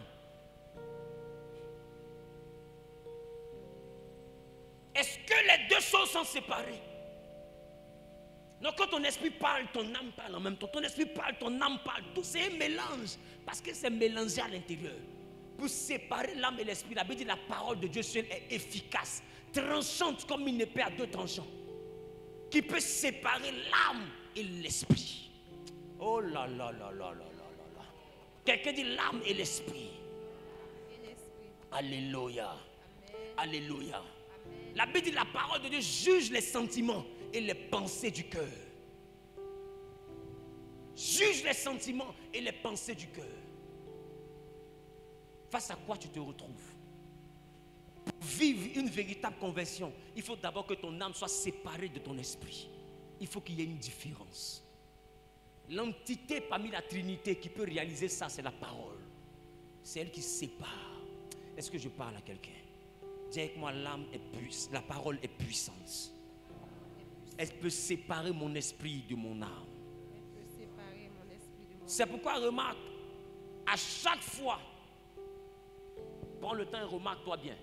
Est-ce que les deux choses sont séparées? Donc quand ton esprit parle, ton âme parle en même temps. Ton esprit parle, ton âme parle. Tout c'est un mélange. Parce que c'est mélangé à l'intérieur. Pour séparer l'âme et l'esprit, la Bible dit la parole de Dieu seule est efficace, tranchante comme une épée à 2 tranchants, qui peut séparer l'âme et l'esprit. Oh là là là là là là là. Quelqu'un dit l'âme et l'esprit. Alléluia. Alléluia. La Bible dit la parole de Dieu juge les sentiments et les pensées du cœur. Juge les sentiments et les pensées du cœur. Face à quoi tu te retrouves? Pour vivre une véritable conversion, il faut d'abord que ton âme soit séparée de ton esprit. Il faut qu'il y ait une différence. L'entité parmi la Trinité qui peut réaliser ça, c'est la parole. C'est elle qui sépare. Est-ce que je parle à quelqu'un? Dis avec moi, l'âme est puissante, la parole est puissante. Elle peut séparer mon esprit de mon âme. C'est pourquoi remarque, à chaque fois, prends le temps et remarque-toi bien.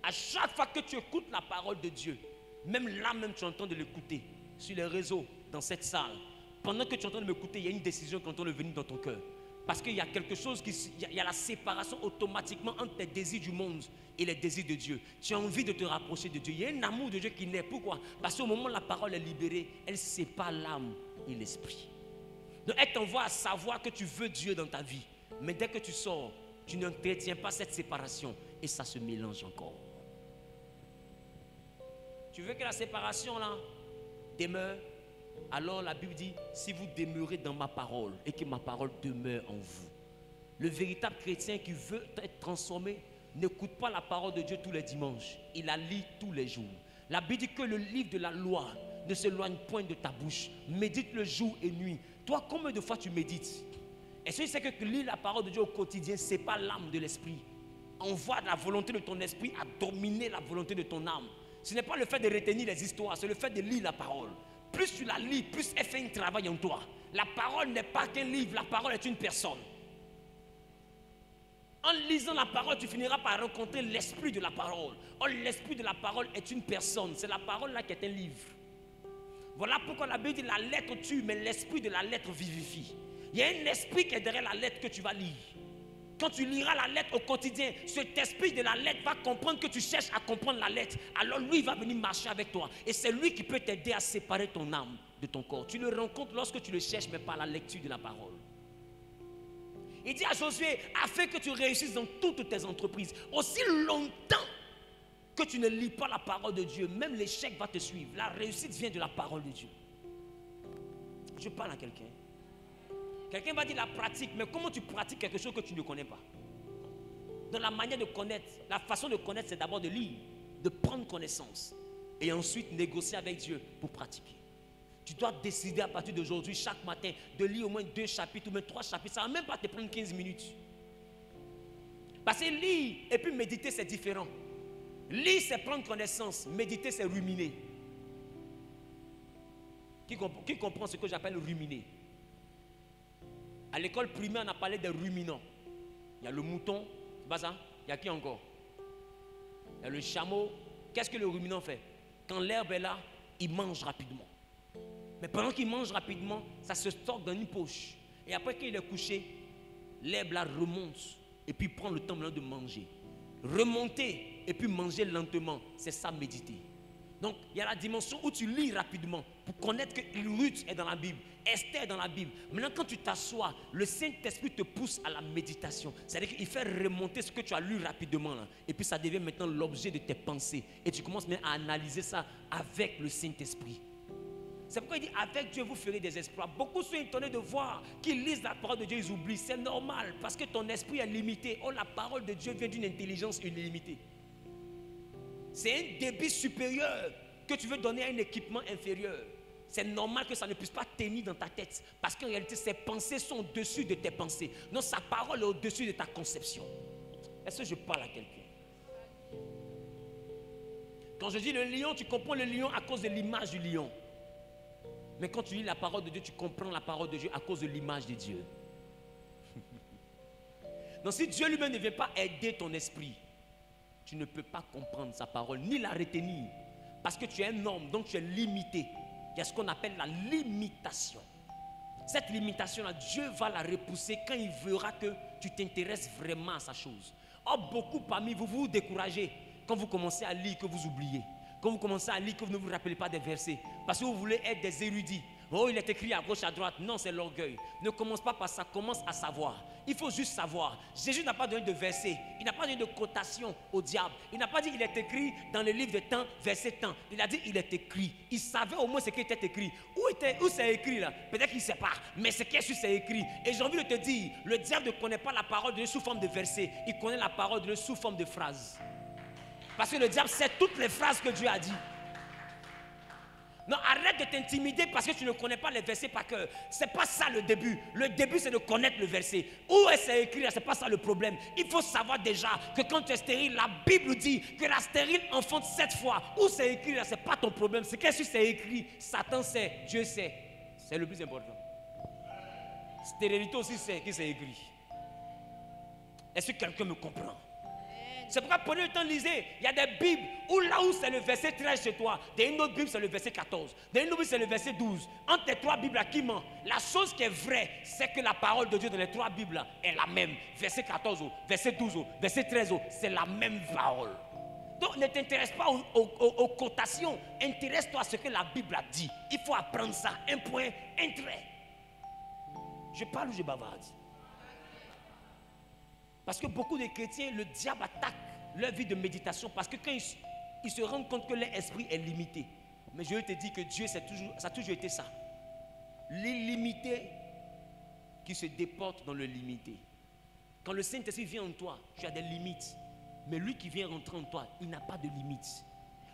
À chaque fois que tu écoutes la parole de Dieu, même là même tu entends de l'écouter, sur les réseaux, dans cette salle, pendant que tu entends de m'écouter, il y a une décision qui entend de venir dans ton cœur. Parce qu'il y a quelque chose, il y a la séparation automatiquement entre tes désirs du monde et les désirs de Dieu. Tu as envie de te rapprocher de Dieu. Il y a un amour de Dieu qui naît. Pourquoi? Parce qu'au moment où la parole est libérée, elle sépare l'âme et l'esprit. Donc elle t'envoie à savoir que tu veux Dieu dans ta vie. Mais dès que tu sors, tu n'entretiens pas cette séparation et ça se mélange encore. Tu veux que la séparation là demeure? Alors la Bible dit, si vous demeurez dans ma parole et que ma parole demeure en vous. Le véritable chrétien qui veut être transformé n'écoute pas la parole de Dieu tous les dimanches. Il la lit tous les jours. La Bible dit que le livre de la loi ne s'éloigne point de ta bouche. Médite le jour et nuit. Toi, combien de fois tu médites? Est-ce que tu sais que lire la parole de Dieu au quotidien, ce n'est pas l'âme de l'esprit? Envoie la volonté de ton esprit à dominer la volonté de ton âme. Ce n'est pas le fait de retenir les histoires, c'est le fait de lire la parole. Plus tu la lis, plus elle fait un travail en toi. La parole n'est pas qu'un livre, la parole est une personne. En lisant la parole, tu finiras par rencontrer l'esprit de la parole. Or, l'esprit de la parole est une personne. C'est la parole là qui est un livre. Voilà pourquoi la Bible dit la lettre tue, mais l'esprit de la lettre vivifie. Il y a un esprit qui est derrière la lettre que tu vas lire. Quand tu liras la lettre au quotidien, cet esprit de la lettre va comprendre que tu cherches à comprendre la lettre. Alors lui, il va venir marcher avec toi. Et c'est lui qui peut t'aider à séparer ton âme de ton corps. Tu le rencontres lorsque tu le cherches, mais par la lecture de la parole. Il dit à Josué, afin que tu réussisses dans toutes tes entreprises, aussi longtemps que tu ne lis pas la parole de Dieu, même l'échec va te suivre. La réussite vient de la parole de Dieu. Je parle à quelqu'un. Quelqu'un va dire la pratique, mais comment tu pratiques quelque chose que tu ne connais pas? Dans la manière de connaître, la façon de connaître, c'est d'abord de lire, de prendre connaissance et ensuite négocier avec Dieu pour pratiquer. Tu dois décider à partir d'aujourd'hui, chaque matin, de lire au moins 2 chapitres ou même 3 chapitres. Ça ne va même pas te prendre 15 minutes. Parce que lire et puis méditer, c'est différent. Lire, c'est prendre connaissance. Méditer, c'est ruminer. Qui comprend ce que j'appelle ruminer? À l'école primaire, on a parlé des ruminants. Il y a le mouton, c'est pas ça? Il y a qui encore? Il y a le chameau. Qu'est-ce que le ruminant fait? Quand l'herbe est là, il mange rapidement. Mais pendant qu'il mange rapidement, ça se stocke dans une poche. Et après qu'il est couché, l'herbe là remonte et puis prend le temps de manger. Remonter et puis manger lentement, c'est ça méditer. Donc il y a la dimension où tu lis rapidement pour connaître que Ruth est dans la Bible, Esther est dans la Bible. Maintenant quand tu t'assois, le Saint-Esprit te pousse à la méditation. C'est-à-dire qu'il fait remonter ce que tu as lu rapidement là. Et puis ça devient maintenant l'objet de tes pensées. Et tu commences même à analyser ça avec le Saint-Esprit. C'est pourquoi il dit, avec Dieu vous ferez des exploits. Beaucoup sont étonnés de voir qu'ils lisent la parole de Dieu, ils oublient. C'est normal parce que ton esprit est limité. Oh, la parole de Dieu vient d'une intelligence illimitée. C'est un débit supérieur que tu veux donner à un équipement inférieur. C'est normal que ça ne puisse pas tenir dans ta tête. Parce qu'en réalité, ses pensées sont au-dessus de tes pensées. Non, sa parole est au-dessus de ta conception. Est-ce que je parle à quelqu'un? Quand je dis le lion, tu comprends le lion à cause de l'image du lion. Mais quand tu lis la parole de Dieu, tu comprends la parole de Dieu à cause de l'image de Dieu. Donc si Dieu lui-même ne vient pas aider ton esprit, tu ne peux pas comprendre sa parole, ni la retenir. Parce que tu es un homme, donc tu es limité. Il y a ce qu'on appelle la limitation. Cette limitation-là, Dieu va la repousser quand il verra que tu t'intéresses vraiment à sa chose. Or, beaucoup parmi vous, vous vous découragez quand vous commencez à lire que vous oubliez. Quand vous commencez à lire que vous ne vous rappelez pas des versets. Parce que vous voulez être des érudits. Oh, il est écrit à gauche, à droite. Non, c'est l'orgueil. Ne commence pas par ça, commence à savoir. Il faut juste savoir. Jésus n'a pas donné de verset. Il n'a pas donné de cotation au diable. Il n'a pas dit il est écrit dans le livre de temps, verset temps. Il a dit il est écrit. Il savait au moins ce qui était écrit. Où c'est écrit là? Peut-être qu'il ne sait pas. Mais ce qui est sûr, c'est écrit. Et j'ai envie de te dire, le diable ne connaît pas la parole de Dieu sous forme de verset. Il connaît la parole de Dieu sous forme de phrase. Parce que le diable sait toutes les phrases que Dieu a dit. Non, arrête de t'intimider parce que tu ne connais pas les versets par cœur. C'est pas ça le début. Le début, c'est de connaître le verset. Où est-ce écrit? C'est pas ça le problème. Il faut savoir déjà que quand tu es stérile, la Bible dit que la stérile enfante 7 fois. Où c'est écrit là, c'est pas ton problème. C'est qu'est-ce que c'est écrit? Satan sait, Dieu sait. C'est le plus important. Stérilité aussi sait que c'est écrit. Est-ce que quelqu'un me comprend? C'est pourquoi prenez le temps de lire. Il y a des Bibles où là où c'est le verset 13 chez toi, dans une autre Bible c'est le verset 14, dans une autre Bible c'est le verset 12. Entre les 3 Bibles là, qui ment? La chose qui est vraie, c'est que la parole de Dieu dans les 3 Bibles là est la même. Verset 14, verset 12, verset 13, c'est la même parole. Donc ne t'intéresse pas aux cotations, intéresse-toi à ce que la Bible a dit. Il faut apprendre ça, un point, un trait. Je parle ou je bavarde? Parce que beaucoup de chrétiens, le diable attaque leur vie de méditation parce que quand ils se rendent compte que leur esprit est limité. Mais je te dis que Dieu, ça a toujours été ça. L'illimité qui se déporte dans le limité. Quand le Saint-Esprit vient en toi, tu as des limites. Mais lui qui vient rentrer en toi, il n'a pas de limites.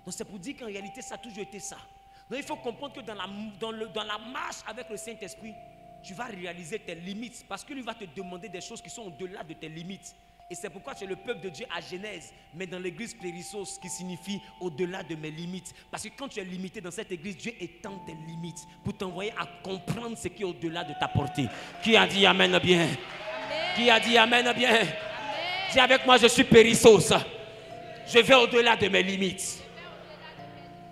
Donc c'est pour dire qu'en réalité, ça a toujours été ça. Donc il faut comprendre que dans la marche avec le Saint-Esprit, tu vas réaliser tes limites parce que lui va te demander des choses qui sont au-delà de tes limites. Et c'est pourquoi tu es le peuple de Dieu à Genèse, mais dans l'église Clérissos, qui signifie au-delà de mes limites. Parce que quand tu es limité dans cette église, Dieu étend tes limites pour t'envoyer à comprendre ce qui est au-delà de ta portée. Qui a dit Amen bien? Amen. Qui a dit Amen bien? Amen. Dis avec moi, je suis Périssos. Je vais au-delà de mes limites.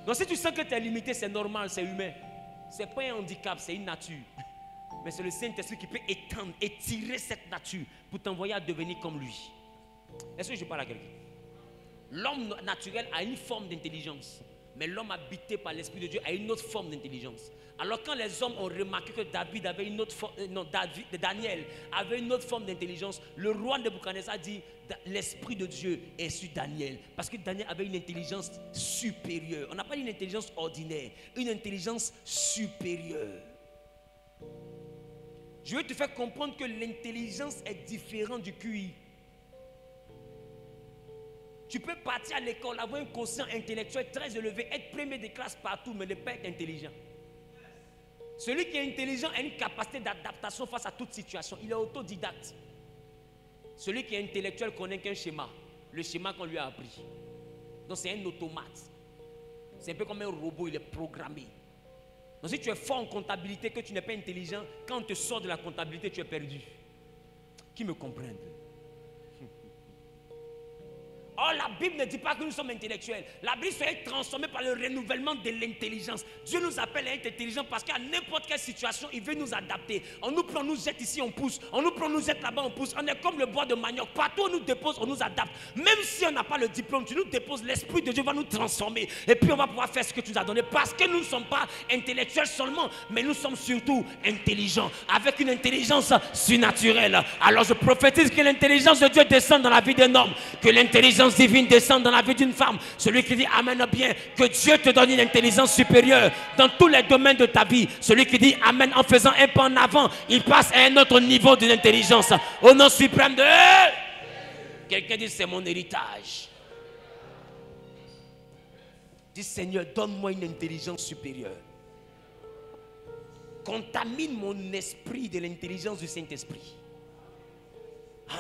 Donc si tu sens que tu es limité, c'est normal, c'est humain. Ce n'est pas un handicap, c'est une nature. Mais c'est le Saint-Esprit qui peut étendre, étirer cette nature pour t'envoyer à devenir comme lui. Est-ce que je parle à quelqu'un? L'homme naturel a une forme d'intelligence, mais l'homme habité par l'Esprit de Dieu a une autre forme d'intelligence. Alors quand les hommes ont remarqué que David avait une autre forme, Daniel avait une autre forme d'intelligence, le roi Nebuchadnezzar a dit l'Esprit de Dieu est sur Daniel, parce que Daniel avait une intelligence supérieure. On n'a pas une intelligence ordinaire, une intelligence supérieure. Je veux te faire comprendre que l'intelligence est différente du QI. Tu peux partir à l'école, avoir un quotient intellectuel très élevé, être premier de classe partout, mais ne pas être intelligent. Celui qui est intelligent a une capacité d'adaptation face à toute situation. Il est autodidacte. Celui qui est intellectuel connaît qu'un schéma. Le schéma qu'on lui a appris. Donc c'est un automate. C'est un peu comme un robot, il est programmé. Donc si tu es fort en comptabilité, que tu n'es pas intelligent, quand on te sort de la comptabilité, tu es perdu. Qui me comprend? Or, la Bible ne dit pas que nous sommes intellectuels. La Bible est transformée par le renouvellement de l'intelligence. Dieu nous appelle à être intelligents parce qu'à n'importe quelle situation, il veut nous adapter. On nous prend, on nous jette ici, on pousse. On nous prend, on nous jette là-bas, on pousse. On est comme le bois de manioc. Partout où on nous dépose, on nous adapte. Même si on n'a pas le diplôme, tu nous déposes, l'Esprit de Dieu va nous transformer. Et puis on va pouvoir faire ce que tu nous as donné. Parce que nous ne sommes pas intellectuels seulement, mais nous sommes surtout intelligents. Avec une intelligence surnaturelle. Alors je prophétise que l'intelligence de Dieu descende dans la vie d'un homme. Que l'intelligence divine descend dans la vie d'une femme. Celui qui dit amen bien, que Dieu te donne une intelligence supérieure dans tous les domaines de ta vie. Celui qui dit amen en faisant un pas en avant, il passe à un autre niveau de l'intelligence. Au nom suprême de... Quelqu'un dit c'est mon héritage. Dis Seigneur, donne-moi une intelligence supérieure. Contamine mon esprit de l'intelligence du Saint-Esprit.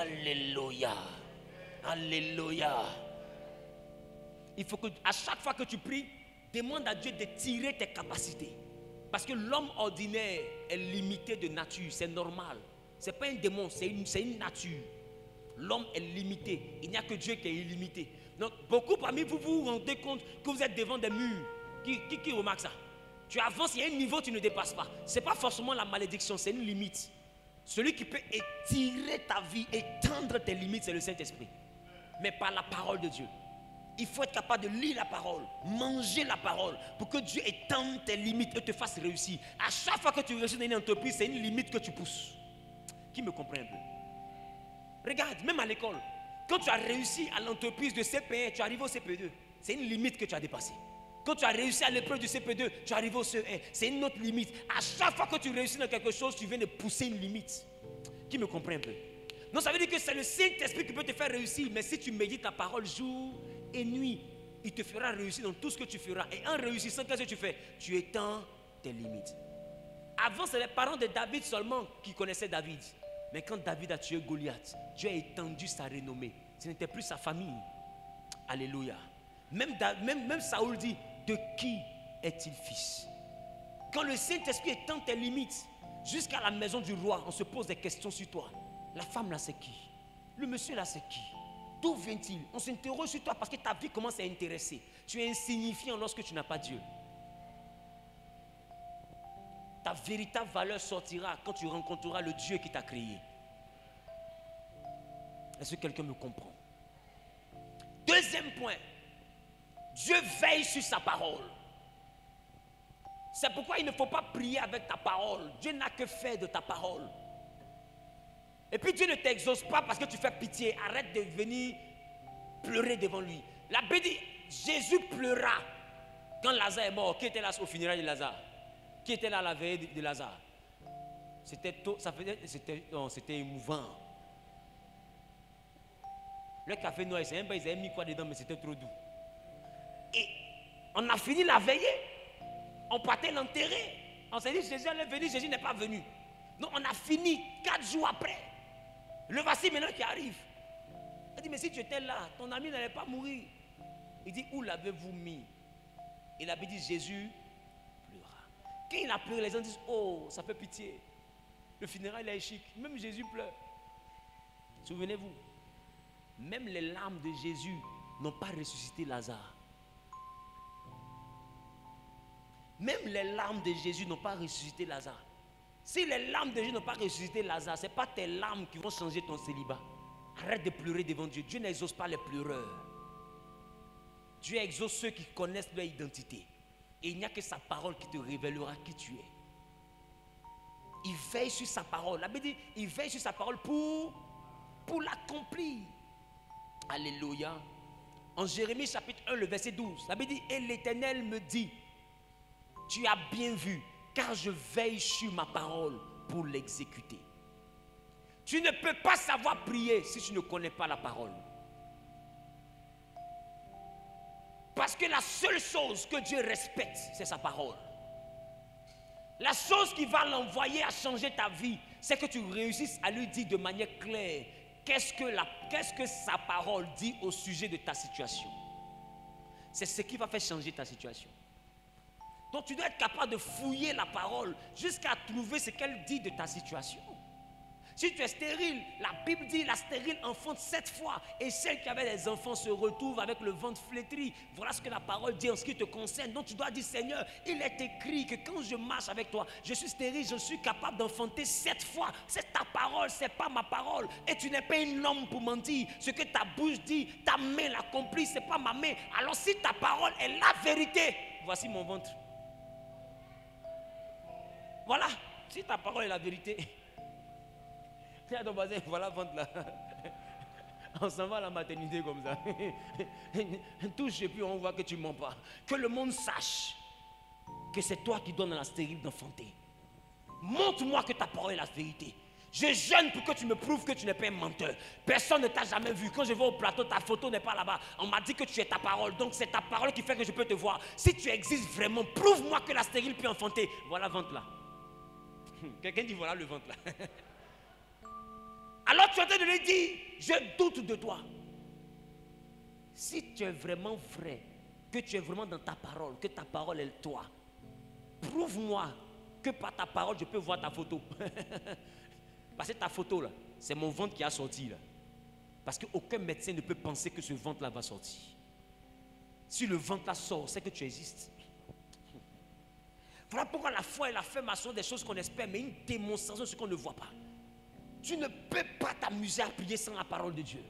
Alléluia. Alléluia. Il faut que à chaque fois que tu pries, demande à Dieu de tirer tes capacités. Parce que l'homme ordinaire est limité de nature, c'est normal. Ce n'est pas un démon, c'est une nature. L'homme est limité. Il n'y a que Dieu qui est illimité. Donc beaucoup parmi vous vous rendez compte que vous êtes devant des murs. Qui remarque ça? Tu avances, il y a un niveau que tu ne dépasses pas. Ce n'est pas forcément la malédiction, c'est une limite. Celui qui peut étirer ta vie, étendre tes limites, c'est le Saint-Esprit. Mais par la parole de Dieu. Il faut être capable de lire la parole, manger la parole, pour que Dieu étende tes limites et te fasse réussir. À chaque fois que tu réussis dans une entreprise, c'est une limite que tu pousses. Qui me comprend un peu? Regarde, même à l'école, quand tu as réussi à l'entreprise de CP1, tu arrives au CP2. C'est une limite que tu as dépassée. Quand tu as réussi à l'épreuve du CP2, tu arrives au CE1. C'est une autre limite. À chaque fois que tu réussis dans quelque chose, tu viens de pousser une limite. Qui me comprend un peu? Non, ça veut dire que c'est le Saint-Esprit qui peut te faire réussir. Mais si tu médites ta parole jour et nuit, il te fera réussir dans tout ce que tu feras. Et en réussissant, qu'est-ce que tu fais? Tu étends tes limites. Avant, c'est les parents de David seulement qui connaissaient David. Mais quand David a tué Goliath, Dieu a étendu sa renommée. Ce n'était plus sa famille. Alléluia. Même Saoul dit, de qui est-il fils? Quand le Saint-Esprit étend tes limites, jusqu'à la maison du roi, on se pose des questions sur toi. La femme là, c'est qui? Le monsieur là, c'est qui? D'où vient-il? On s'interroge sur toi parce que ta vie commence à intéresser. Tu es insignifiant lorsque tu n'as pas Dieu. Ta véritable valeur sortira quand tu rencontreras le Dieu qui t'a créé. Est-ce que quelqu'un me comprend? Deuxième point, Dieu veille sur sa parole. C'est pourquoi il ne faut pas prier avec ta parole. Dieu n'a que faire de ta parole. Et puis Dieu ne t'exauce pas parce que tu fais pitié. Arrête de venir pleurer devant lui. La Bible dit, Jésus pleura quand Lazare est mort. Qui était là au funérailles de Lazare? Qui était là à la veille de Lazare? C'était émouvant. Le café noir, ils avaient mis quoi dedans, mais c'était trop doux. Et on a fini la veillée. On partait l'enterrer. On s'est dit, Jésus allait venir, Jésus n'est pas venu. Donc on a fini 4 jours après. Le voici maintenant qui arrive. Il dit, mais si tu étais là, ton ami n'allait pas mourir. Il dit, où l'avez-vous mis? Il avait dit, Jésus pleura. Quand il a pleuré, les gens disent, oh, ça fait pitié. Le funérail est chic. Même Jésus pleure. Souvenez-vous, même les larmes de Jésus n'ont pas ressuscité Lazare. Même les larmes de Jésus n'ont pas ressuscité Lazare. Si les larmes de Dieu n'ont pas ressuscité Lazare, ce n'est pas tes larmes qui vont changer ton célibat. Arrête de pleurer devant Dieu. Dieu n'exauce pas les pleureurs. Dieu exauce ceux qui connaissent leur identité. Et il n'y a que sa parole qui te révélera qui tu es. Il veille sur sa parole. La Bible dit, il veille sur sa parole pour l'accomplir. Alléluia. En Jérémie chapitre 1, le verset 12, la Bible dit, et l'Éternel me dit, tu as bien vu, car je veille sur ma parole pour l'exécuter. Tu ne peux pas savoir prier si tu ne connais pas la parole. Parce que la seule chose que Dieu respecte, c'est sa parole. La chose qui va l'envoyer à changer ta vie, c'est que tu réussisses à lui dire de manière claire qu'est-ce que sa parole dit au sujet de ta situation. C'est ce qui va faire changer ta situation. Donc tu dois être capable de fouiller la parole jusqu'à trouver ce qu'elle dit de ta situation. Si tu es stérile, la Bible dit la stérile enfante 7 fois et celle qui avait des enfants se retrouve avec le ventre flétri. Voilà ce que la parole dit en ce qui te concerne. Donc tu dois dire, Seigneur, il est écrit que quand je marche avec toi, je suis stérile, je suis capable d'enfanter 7 fois. C'est ta parole, c'est pas ma parole. Et tu n'es pas un homme pour mentir. Ce que ta bouche dit, ta main l'accomplit, c'est pas ma main. Alors si ta parole est la vérité, voici mon ventre. Voilà, si ta parole est la vérité. Dis à ton voisin, voilà ventre là. On s'en va à la maternité comme ça. Touche et puis on voit que tu ne mens pas. Que le monde sache que c'est toi qui donnes à la stérile d'enfanter. Montre-moi que ta parole est la vérité. Je jeûne pour que tu me prouves que tu n'es pas un menteur. Personne ne t'a jamais vu. Quand je vais au plateau, ta photo n'est pas là-bas. On m'a dit que tu es ta parole. Donc c'est ta parole qui fait que je peux te voir. Si tu existes vraiment, prouve-moi que la stérile peut enfanter. Voilà le ventre là. Quelqu'un dit voilà le ventre là. Alors tu es en train de lui dire, je doute de toi. Si tu es vraiment vrai, que tu es vraiment dans ta parole, que ta parole est toi, prouve-moi que par ta parole je peux voir ta photo. Parce que ta photo là, c'est mon ventre qui a sorti là. Parce qu'aucun médecin ne peut penser que ce ventre là va sortir. Si le ventre là sort, c'est que tu existes. Voilà pourquoi la foi et la ferme sont des choses qu'on espère, mais une démonstration de ce qu'on ne voit pas. Tu ne peux pas t'amuser à prier sans la parole de Dieu.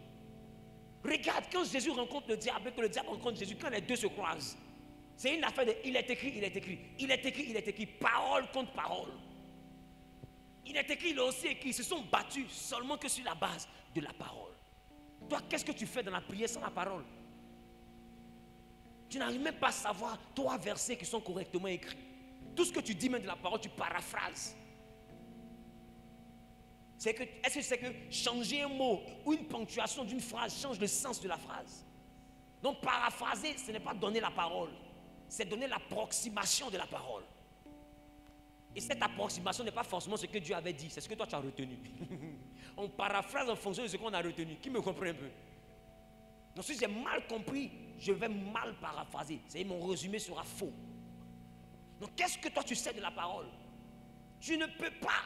Regarde, quand Jésus rencontre le diable et que le diable rencontre Jésus, quand les deux se croisent, c'est une affaire de il est écrit, il est écrit, il est écrit, il est écrit, parole contre parole. Il est écrit, il est aussi écrit, ils se sont battus seulement que sur la base de la parole. Toi, qu'est-ce que tu fais dans la prière sans la parole? Tu n'arrives même pas à savoir 3 versets qui sont correctement écrits. Tout ce que tu dis même de la parole, tu paraphrases. Est-ce que c'est que changer un mot ou une ponctuation d'une phrase change le sens de la phrase? Donc paraphraser, ce n'est pas donner la parole, c'est donner l'approximation de la parole. Et cette approximation n'est pas forcément ce que Dieu avait dit, c'est ce que toi tu as retenu. On paraphrase en fonction de ce qu'on a retenu. Qui me comprend un peu? Donc si j'ai mal compris, je vais mal paraphraser. C'est-à-dire mon résumé sera faux. Donc qu'est-ce que toi tu sais de la parole? Tu ne peux pas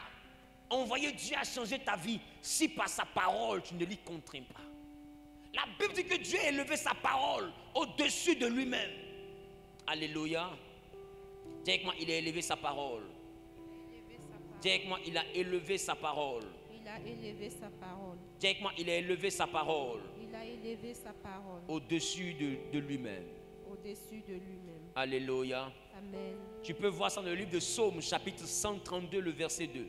envoyer Dieu à changer ta vie si par sa parole tu ne l'y contrains pas. La Bible dit que Dieu a élevé sa parole au-dessus de lui-même. Alléluia. Dis avec moi, il a élevé sa parole. Dis avec moi, il a élevé sa parole. Il a élevé sa parole. Dis avec moi, il a élevé sa parole. Il a élevé sa parole. Au-dessus de lui-même. Au-dessus de lui-même. Alléluia. Amen. Tu peux voir ça dans le livre de Psaume, chapitre 132, le verset 2.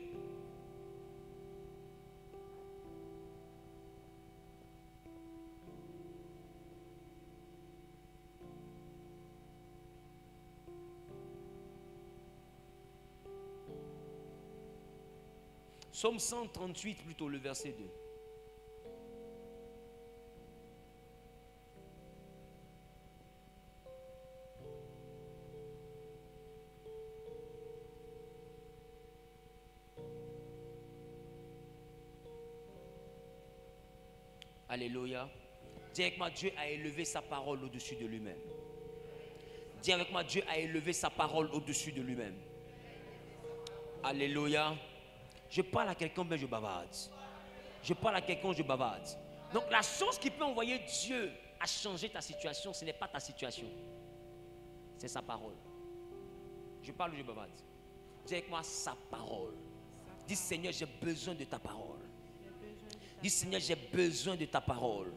Psaume 138 plutôt, le verset 2. Alléluia. Dis avec moi, Dieu a élevé sa parole au-dessus de lui-même. Dis avec moi, Dieu a élevé sa parole au-dessus de lui-même. Alléluia. Je parle à quelqu'un, mais je bavarde. Je parle à quelqu'un, je bavarde. Donc la chose qui peut envoyer Dieu à changer ta situation, ce n'est pas ta situation. C'est sa parole. Je parle ou je bavarde? Dis avec moi, sa parole. Dis Seigneur, j'ai besoin de ta parole. Dis Seigneur, j'ai besoin de ta parole.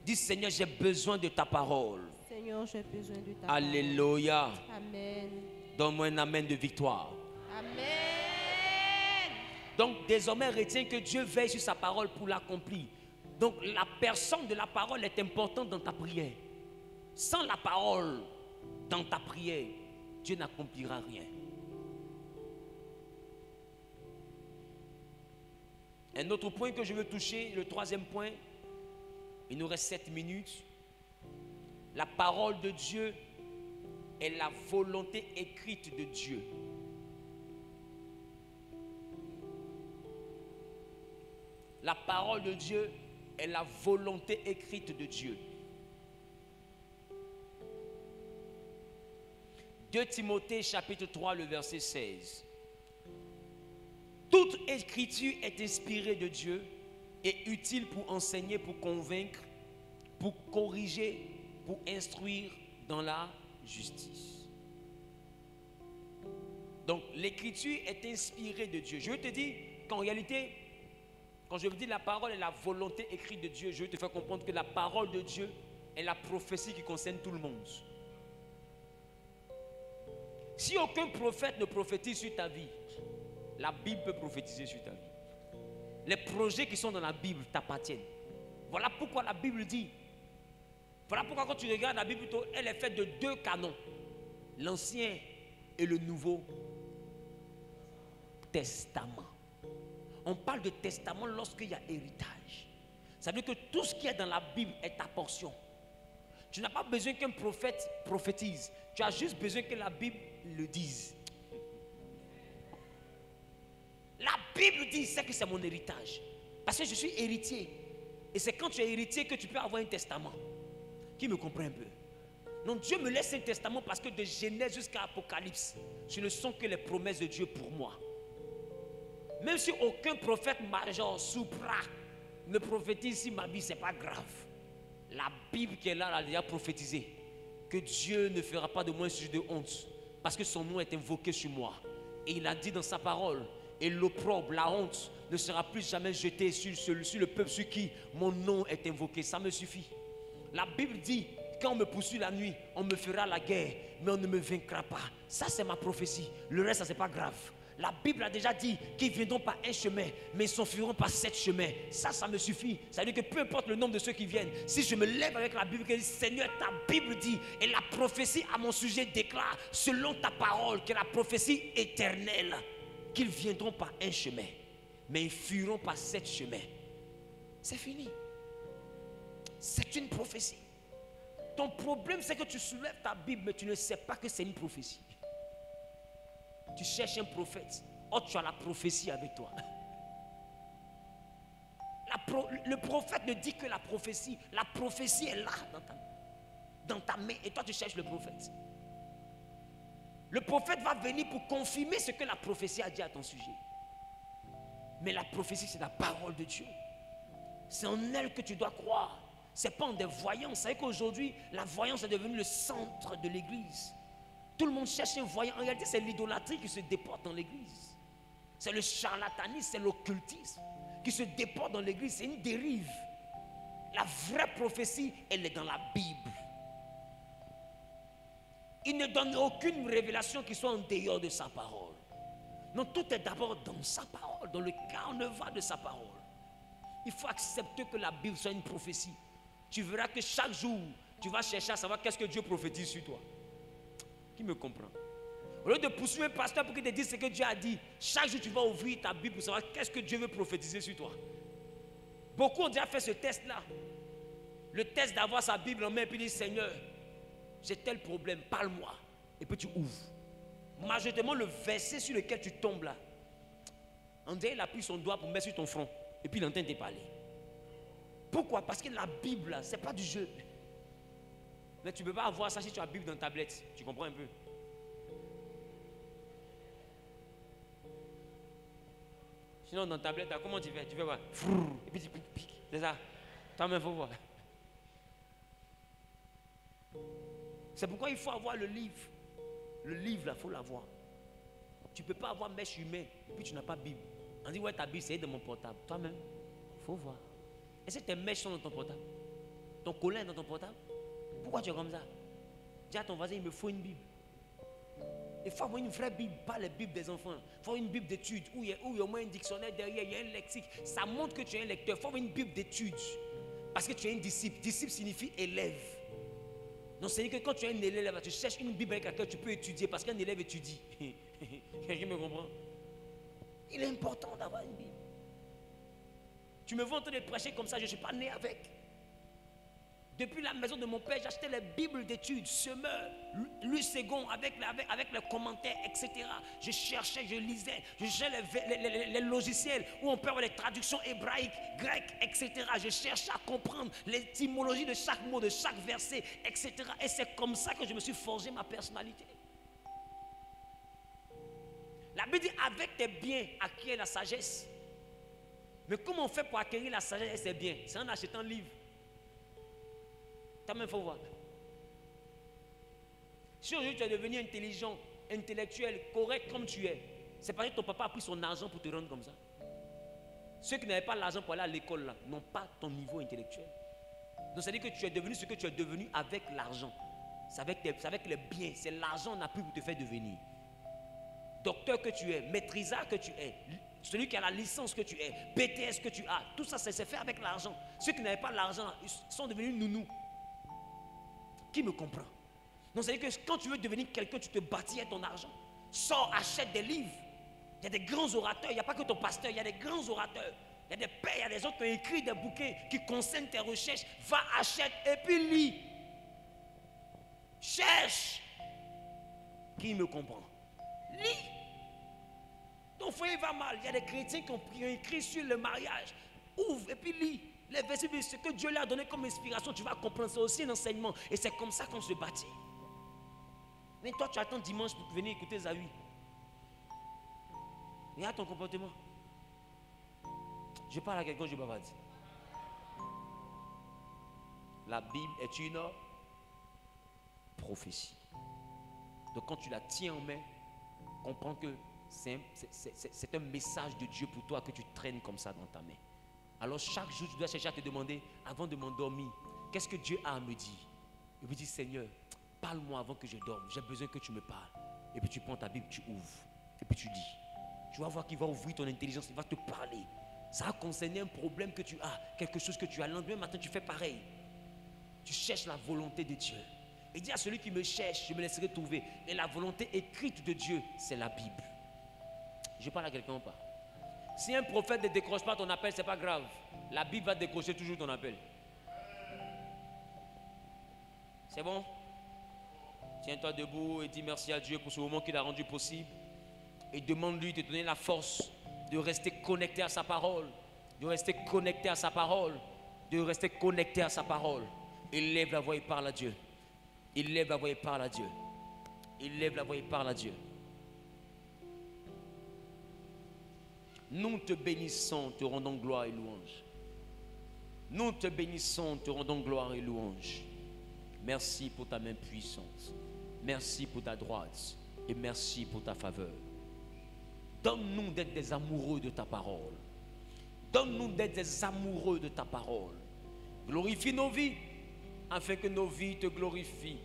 Dis Seigneur, j'ai besoin de ta parole. Seigneur, j'ai besoin de ta Alléluia. parole. Amen. Donne-moi un amen de victoire. Amen. Donc désormais, retiens que Dieu veille sur sa parole pour l'accomplir. Donc la personne de la parole est importante dans ta prière. Sans la parole dans ta prière, Dieu n'accomplira rien. Un autre point que je veux toucher, le troisième point, il nous reste 7 minutes. La parole de Dieu est la volonté écrite de Dieu. La parole de Dieu est la volonté écrite de Dieu. 2 Timothée chapitre 3, le verset 16. Toute écriture est inspirée de Dieu et utile pour enseigner, pour convaincre, pour corriger, pour instruire dans la justice. Donc l'écriture est inspirée de Dieu. Je veux te dire qu'en réalité, quand je vous dis la parole est la volonté écrite de Dieu, je veux te faire comprendre que la parole de Dieu est la prophétie qui concerne tout le monde. Si aucun prophète ne prophétise sur ta vie, la Bible peut prophétiser sur ta vie. Les projets qui sont dans la Bible t'appartiennent. Voilà pourquoi la Bible dit. Voilà pourquoi quand tu regardes la Bible, elle est faite de 2 canons. L'Ancien et le Nouveau Testament. On parle de testament lorsqu'il y a héritage. Ça veut dire que tout ce qui est dans la Bible est ta portion. Tu n'as pas besoin qu'un prophète prophétise. Tu as juste besoin que la Bible le dise. La Bible dit c'est que c'est mon héritage. Parce que je suis héritier. Et c'est quand tu es héritier que tu peux avoir un testament. Qui me comprend un peu? Non, Dieu me laisse un testament parce que de Genèse jusqu'à Apocalypse, ce ne sont que les promesses de Dieu pour moi. Même si aucun prophète major, supra, ne prophétise sur ma vie, ce n'est pas grave. La Bible qui est là, elle a déjà prophétisé que Dieu ne fera pas de moi un sujet de honte parce que son nom est invoqué sur moi. Et il a dit dans sa parole, et l'opprobre, la honte ne sera plus jamais jetée sur le peuple sur qui mon nom est invoqué. Ça me suffit. La Bible dit, quand on me poursuit la nuit, on me fera la guerre, mais on ne me vaincra pas. Ça c'est ma prophétie. Le reste, ça c'est pas grave. La Bible a déjà dit qu'ils viendront par un chemin, mais ils s'enfuiront par 7 chemins. Ça me suffit. Ça veut dire que peu importe le nombre de ceux qui viennent, si je me lève avec la Bible, que le Seigneur, ta Bible dit, et la prophétie à mon sujet déclare, selon ta parole, que la prophétie éternelle, qu'ils viendront par un chemin, mais ils fuiront par 7 chemins. C'est fini. C'est une prophétie. Ton problème, c'est que tu soulèves ta Bible, mais tu ne sais pas que c'est une prophétie. Tu cherches un prophète. Oh, tu as la prophétie avec toi. Le prophète ne dit que la prophétie. La prophétie est là dans ta main. Et toi, tu cherches le prophète. Le prophète va venir pour confirmer ce que la prophétie a dit à ton sujet. Mais la prophétie, c'est la parole de Dieu. C'est en elle que tu dois croire. Ce n'est pas en des voyances. Vous savez qu'aujourd'hui, la voyance est devenue le centre de l'église. Tout le monde cherche un voyant. En réalité, c'est l'idolâtrie qui se déporte dans l'église. C'est le charlatanisme, c'est l'occultisme qui se déporte dans l'église. C'est une dérive. La vraie prophétie, elle est dans la Bible. Il ne donne aucune révélation qui soit en dehors de sa parole. Non, tout est d'abord dans sa parole, dans le carnaval de sa parole. Il faut accepter que la Bible soit une prophétie. Tu verras que chaque jour, tu vas chercher à savoir qu'est-ce que Dieu prophétise sur toi. Qui me comprend? Au lieu de poursuivre un pasteur pour qu'il te dise ce que Dieu a dit, chaque jour tu vas ouvrir ta Bible pour savoir qu'est-ce que Dieu veut prophétiser sur toi. Beaucoup ont déjà fait ce test-là. Le test d'avoir sa Bible en main et puis dire Seigneur, j'ai tel problème, parle-moi. Et puis tu ouvres. Majoritairement, le verset sur lequel tu tombes là, on dirait qu'il a pris son doigt pour mettre sur ton front. Et puis il entend te parler. Pourquoi? Parce que la Bible, ce n'est pas du jeu. Mais tu ne peux pas avoir ça si tu as la Bible dans ta tablette. Tu comprends un peu? Sinon, dans ta tablette, comment tu fais? Tu fais quoi? Et puis tu piques. C'est ça. Toi-même, il faut voir. C'est pourquoi il faut avoir le livre. Le livre, là, il faut l'avoir. tu ne peux pas avoir mèche humaine et puis tu n'as pas Bible. On dit, ouais, ta Bible, c'est dans mon portable. Toi-même, il faut voir. Est-ce que tes mèches sont dans ton portable? Ton collant est dans ton portable? Pourquoi tu es comme ça? Dis à ton voisin, il me faut une Bible. Il faut avoir une vraie Bible, pas les Bibles des enfants. Il faut avoir une Bible d'études où il y a au moins un dictionnaire derrière, il y a un lexique. Ça montre que tu es un lecteur. Il faut avoir une Bible d'études. Parce que tu es un disciple. Disciple signifie élève. Donc c'est que quand tu es un élève, tu cherches une Bible avec laquelle tu peux étudier. Parce qu'un élève étudie. Quelqu'un me comprend? Il est important d'avoir une Bible. Tu me vois en train de prêcher comme ça, je ne suis pas né avec. Depuis la maison de mon père, j'achetais les Bibles d'études, Semeur, Louis II, avec les commentaires, etc. Je cherchais, je lisais, je cherchais les logiciels où on peut avoir les traductions hébraïques, grecques, etc. Je cherchais à comprendre l'étymologie de chaque mot, de chaque verset, etc. Et c'est comme ça que je me suis forgé ma personnalité. La Bible dit, avec tes biens, acquiert la sagesse. Mais comment on fait pour acquérir la sagesse et ses biens? C'est en achetant un livre. Toi-même, il faut voir. Si aujourd'hui tu es devenu intelligent, intellectuel, correct comme tu es, c'est parce que ton papa a pris son argent pour te rendre comme ça. Ceux qui n'avaient pas l'argent pour aller à l'école là n'ont pas ton niveau intellectuel. Donc ça veut dire que tu es devenu ce que tu es devenu avec l'argent. C'est avec les biens. C'est l'argent qu'on a pris pour te faire devenir. Docteur que tu es, maîtrisard que tu es, celui qui a la licence que tu es, BTS que tu as, tout ça c'est fait avec l'argent. Ceux qui n'avaient pas l'argent ils sont devenus nounous. Qui me comprend? Donc c'est-à-dire que quand tu veux devenir quelqu'un, tu te bâtis avec ton argent. Sors, achète des livres. Il y a des grands orateurs, il n'y a pas que ton pasteur, il y a des grands orateurs. Il y a des pères, il y a des autres qui ont écrit des bouquins qui concernent tes recherches. Va, achète et puis lis. Cherche. Qui me comprend? Lis. Ton foyer va mal. Il y a des chrétiens qui ont écrit sur le mariage. Ouvre et puis lis. Les versets, ce que Dieu leur a donné comme inspiration, tu vas comprendre. C'est aussi un enseignement. Et c'est comme ça qu'on se bâtit. Mais toi, tu attends dimanche pour venir écouter Zawi. Regarde ton comportement. Je parle à quelqu'un, je bavarde. La Bible est une prophétie. Donc quand tu la tiens en main, comprends que c'est un message de Dieu pour toi que tu traînes comme ça dans ta main. Alors chaque jour, tu dois chercher à te demander, avant de m'endormir, qu'est-ce que Dieu a à me dire? Et puis dis, Seigneur, parle-moi avant que je dorme. J'ai besoin que tu me parles. Et puis tu prends ta Bible, tu ouvres. Et puis tu lis. Tu vas voir qu'il va ouvrir ton intelligence, il va te parler. Ça va concerner un problème que tu as, quelque chose que tu as. Le lendemain matin, tu fais pareil. Tu cherches la volonté de Dieu. Et dis à celui qui me cherche, je me laisserai trouver. Et la volonté écrite de Dieu, c'est la Bible. Je parle à quelqu'un ou pas? Si un prophète ne décroche pas ton appel, ce n'est pas grave. La Bible va décrocher toujours ton appel. C'est bon? Tiens-toi debout et dis merci à Dieu pour ce moment qu'il a rendu possible. Et demande-lui de te donner la force de rester connecté à sa parole. De rester connecté à sa parole. De rester connecté à sa parole. Il lève la voix et parle à Dieu. Il lève la voix et parle à Dieu. Il lève la voix et parle à Dieu. Nous te bénissons, te rendons gloire et louange. Nous te bénissons, te rendons gloire et louange. Merci pour ta main puissante. Merci pour ta droite. Et merci pour ta faveur. Donne-nous d'être des amoureux de ta parole. Donne-nous d'être des amoureux de ta parole. Glorifie nos vies, afin que nos vies te glorifient.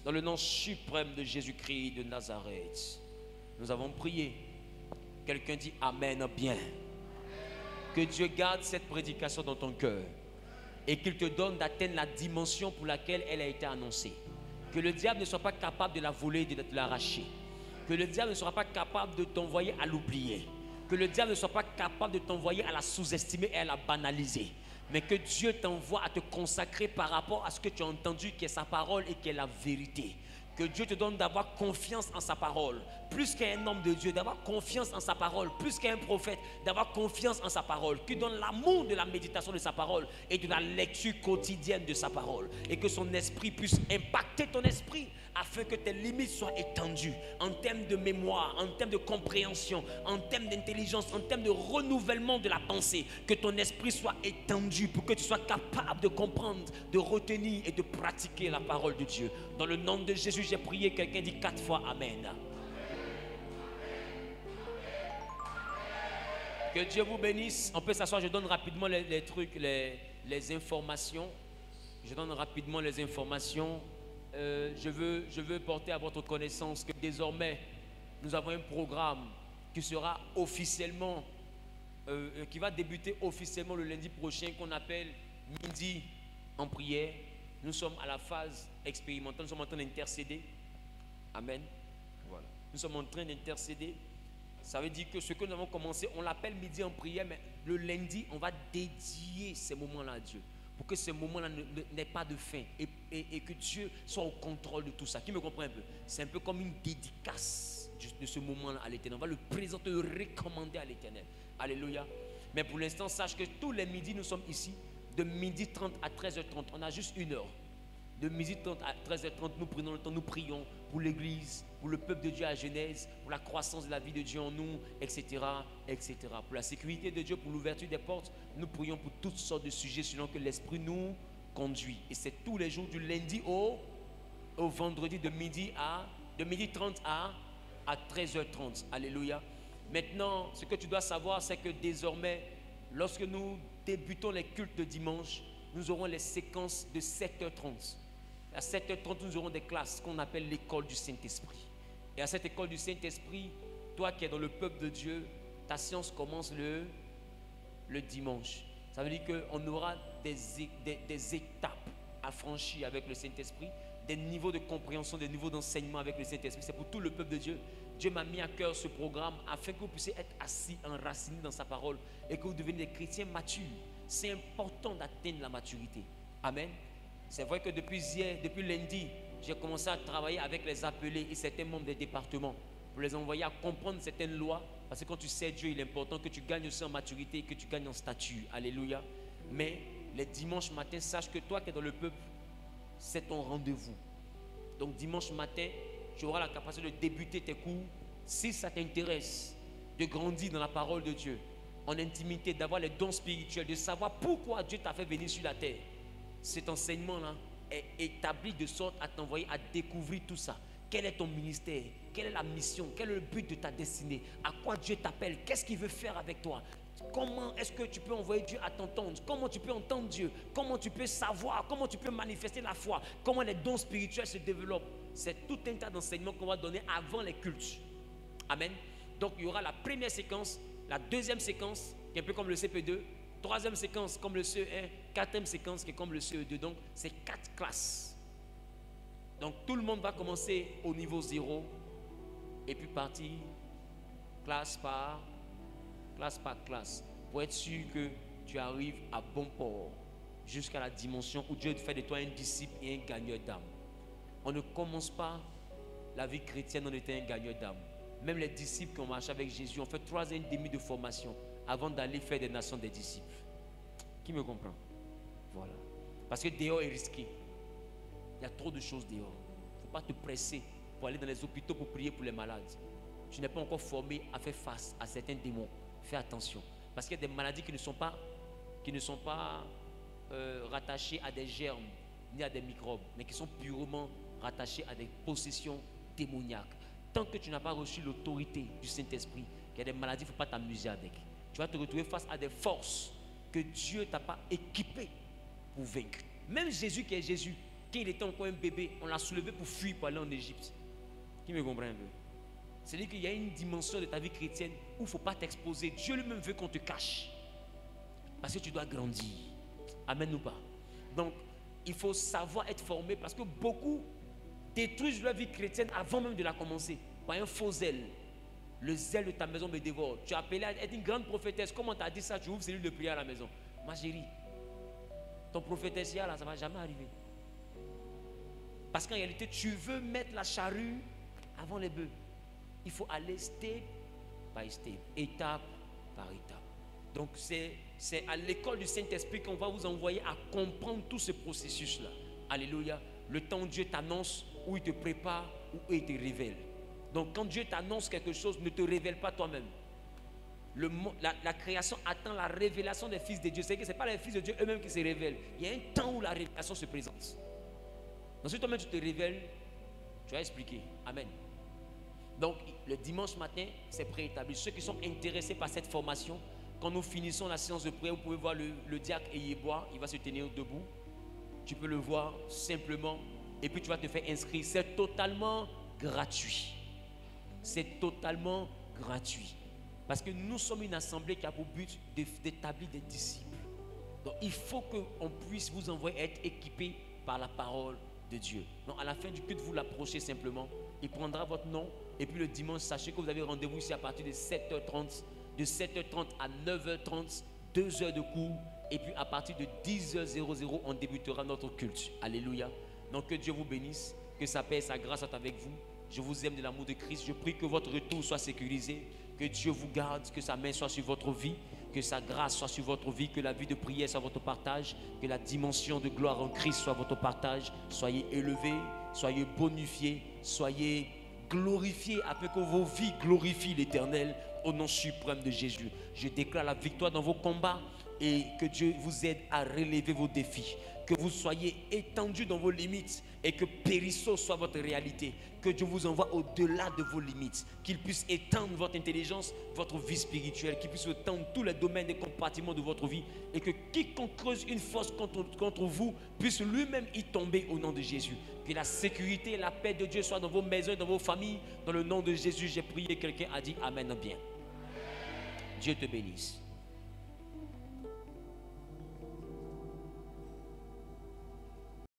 Dans le nom suprême de Jésus-Christ de Nazareth, nous avons prié. Quelqu'un dit Amen bien. Que Dieu garde cette prédication dans ton cœur et qu'il te donne d'atteindre la dimension pour laquelle elle a été annoncée. Que le diable ne soit pas capable de la voler, de l'arracher. Que le diable ne sera pas capable de t'envoyer à l'oublier. Que le diable ne soit pas capable de t'envoyer à la sous-estimer et à la banaliser. Mais que Dieu t'envoie à te consacrer par rapport à ce que tu as entendu, qui est sa parole et qui est la vérité. Que Dieu te donne d'avoir confiance en sa parole, plus qu'un homme de Dieu, d'avoir confiance en sa parole, plus qu'un prophète, d'avoir confiance en sa parole, qui donne l'amour de la méditation de sa parole et de la lecture quotidienne de sa parole. Et que son esprit puisse impacter ton esprit afin que tes limites soient étendues en termes de mémoire, en termes de compréhension, en termes d'intelligence, en termes de renouvellement de la pensée. Que ton esprit soit étendu pour que tu sois capable de comprendre, de retenir et de pratiquer la parole de Dieu. Dans le nom de Jésus, j'ai prié, quelqu'un dit 4 fois Amen. Que Dieu vous bénisse. On peut s'asseoir, je donne rapidement les trucs, les informations. Je donne rapidement les informations. Je veux porter à votre connaissance que désormais, nous avons un programme qui sera officiellement, qui va débuter officiellement le lundi prochain, qu'on appelle Midi en prière. Nous sommes à la phase expérimentale, nous sommes en train d'intercéder. Amen. Voilà. Nous sommes en train d'intercéder. Ça veut dire que ce que nous avons commencé, on l'appelle Midi en prière, mais le lundi, on va dédier ces moments-là à Dieu. Pour que ce moment-là n'ait pas de fin et que Dieu soit au contrôle de tout ça. Qui me comprend un peu? C'est un peu comme une dédicace de ce moment-là à l'Éternel. On va le présenter, le recommander à l'Éternel. Alléluia. Mais pour l'instant, sache que tous les midis, nous sommes ici. De midi 30 à 13h30, on a juste une heure. De midi 30 à 13h30, nous prenons le temps, nous prions pour l'Église, pour le peuple de Dieu à Genèse, pour la croissance de la vie de Dieu en nous, etc., etc. Pour la sécurité de Dieu, pour l'ouverture des portes, nous prions pour toutes sortes de sujets selon que l'Esprit nous conduit. Et c'est tous les jours du lundi au vendredi de midi 30 à 13h30. Alléluia. Maintenant, ce que tu dois savoir, c'est que désormais, lorsque nous débutons les cultes de dimanche, nous aurons les séquences de 7h30. À 7h30, nous aurons des classes qu'on appelle l'école du Saint-Esprit. Et à cette école du Saint-Esprit, toi qui es dans le peuple de Dieu, ta séance commence le dimanche. Ça veut dire qu'on aura des étapes à franchir avec le Saint-Esprit, des niveaux de compréhension, des niveaux d'enseignement avec le Saint-Esprit. C'est pour tout le peuple de Dieu. Dieu m'a mis à cœur ce programme afin que vous puissiez être assis, enracinés dans sa parole et que vous deveniez des chrétiens matures. C'est important d'atteindre la maturité. Amen. C'est vrai que depuis lundi, j'ai commencé à travailler avec les appelés et certains membres des départements pour les envoyer à comprendre certaines lois. Parce que quand tu sais Dieu, il est important que tu gagnes aussi en maturité et que tu gagnes en statut. Alléluia. Mais les dimanches matins, sache que toi qui es dans le peuple, c'est ton rendez-vous. Donc dimanche matin, tu auras la capacité de débuter tes cours. Si ça t'intéresse de grandir dans la parole de Dieu, en intimité, d'avoir les dons spirituels, de savoir pourquoi Dieu t'a fait venir sur la terre. Cet enseignement-là est établi de sorte à t'envoyer à découvrir tout ça. Quel est ton ministère? Quelle est la mission? Quel est le but de ta destinée? À quoi Dieu t'appelle? Qu'est-ce qu'il veut faire avec toi? Comment est-ce que tu peux envoyer Dieu à t'entendre? Comment tu peux entendre Dieu? Comment tu peux savoir? Comment tu peux manifester la foi? Comment les dons spirituels se développent? C'est tout un tas d'enseignements qu'on va donner avant les cultes. Amen. Donc il y aura la première séquence, la deuxième séquence, qui est un peu comme le CP2, troisième séquence comme le CE1, quatrième séquence qui est comme le CE2. Donc c'est 4 classes. Donc tout le monde va commencer au niveau 0 et puis partir classe par classe pour être sûr que tu arrives à bon port jusqu'à la dimension où Dieu fait de toi un disciple et un gagneur d'âme. On ne commence pas la vie chrétienne en étant un gagneur d'âme. Même les disciples qui ont marché avec Jésus ont fait 3 ans et demi de formation avant d'aller faire des nations des disciples. Qui me comprend? Voilà. Parce que dehors est risqué. Il y a trop de choses dehors. Il ne faut pas te presser pour aller dans les hôpitaux pour prier pour les malades. Tu n'es pas encore formé à faire face à certains démons. Fais attention. Parce qu'il y a des maladies qui ne sont pas rattachées à des germes ni à des microbes, mais qui sont purement rattachées à des possessions démoniaques. Tant que tu n'as pas reçu l'autorité du Saint-Esprit, il y a des maladies, il ne faut pas t'amuser avec. Tu vas te retrouver face à des forces que Dieu ne t'a pas équipées pour vaincre. Même Jésus qui est Jésus, quand il était encore un bébé, on l'a soulevé pour fuir, pour aller en Égypte. Qui me comprend un peu? C'est-à-dire qu'il y a une dimension de ta vie chrétienne où il ne faut pas t'exposer. Dieu lui-même veut qu'on te cache. Parce que tu dois grandir. Amen ou pas? Donc, il faut savoir être formé parce que beaucoup détruisent leur vie chrétienne avant même de la commencer. Par un faux zèle. Le zèle de ta maison me dévore. Tu es appelé à être une grande prophétesse. Comment tu as dit ça? Tu ouvres cellule de prière à la maison. Ma chérie, ton prophétesse là, ça ne va jamais arriver. Parce qu'en réalité, tu veux mettre la charrue avant les bœufs. Il faut aller step by step, étape par étape. Donc c'est à l'école du Saint-Esprit qu'on va vous envoyer à comprendre tout ce processus-là. Alléluia. Le temps où Dieu t'annonce, où il te prépare, où il te révèle. Donc quand Dieu t'annonce quelque chose, ne te révèle pas toi-même. La création attend la révélation des fils de Dieu. C'est que ce n'est pas les fils de Dieu eux-mêmes qui se révèlent. Il y a un temps où la révélation se présente. Donc si toi-même tu te révèles, tu vas expliquer. Amen. Donc le dimanche matin, c'est préétabli. Ceux qui sont intéressés par cette formation, Quand nous finissons la séance de prière, vous pouvez voir le diacre Eyebois, il va se tenir debout. Tu peux le voir simplement et puis tu vas te faire inscrire. C'est totalement gratuit. C'est totalement gratuit. Parce que nous sommes une assemblée qui a pour but d'établir des disciples. Donc il faut qu'on puisse vous envoyer être équipé par la parole de Dieu. Donc à la fin du culte, vous l'approchez simplement. Il prendra votre nom. Et puis le dimanche, sachez que vous avez rendez-vous ici à partir de 7h30. De 7h30 à 9h30, 2 heures de cours. Et puis à partir de 10h00, on débutera notre culte. Alléluia. Donc que Dieu vous bénisse. Que sa paix et sa grâce soient avec vous. Je vous aime de l'amour de Christ. Je prie que votre retour soit sécurisé. Que Dieu vous garde. Que sa main soit sur votre vie. Que sa grâce soit sur votre vie. Que la vie de prière soit votre partage. Que la dimension de gloire en Christ soit votre partage. Soyez élevés. Soyez bonifiés. Soyez glorifiés afin que vos vies glorifient l'Éternel au nom suprême de Jésus. Je déclare la victoire dans vos combats et que Dieu vous aide à relever vos défis. Que vous soyez étendus dans vos limites et que Périsseau soit votre réalité. Que Dieu vous envoie au-delà de vos limites. Qu'il puisse étendre votre intelligence, votre vie spirituelle. Qu'il puisse étendre tous les domaines et compartiments de votre vie. Et que quiconque creuse une force contre vous puisse lui-même y tomber au nom de Jésus. Que la sécurité et la paix de Dieu soient dans vos maisons et dans vos familles. Dans le nom de Jésus, j'ai prié. Quelqu'un a dit Amen bien. Dieu te bénisse.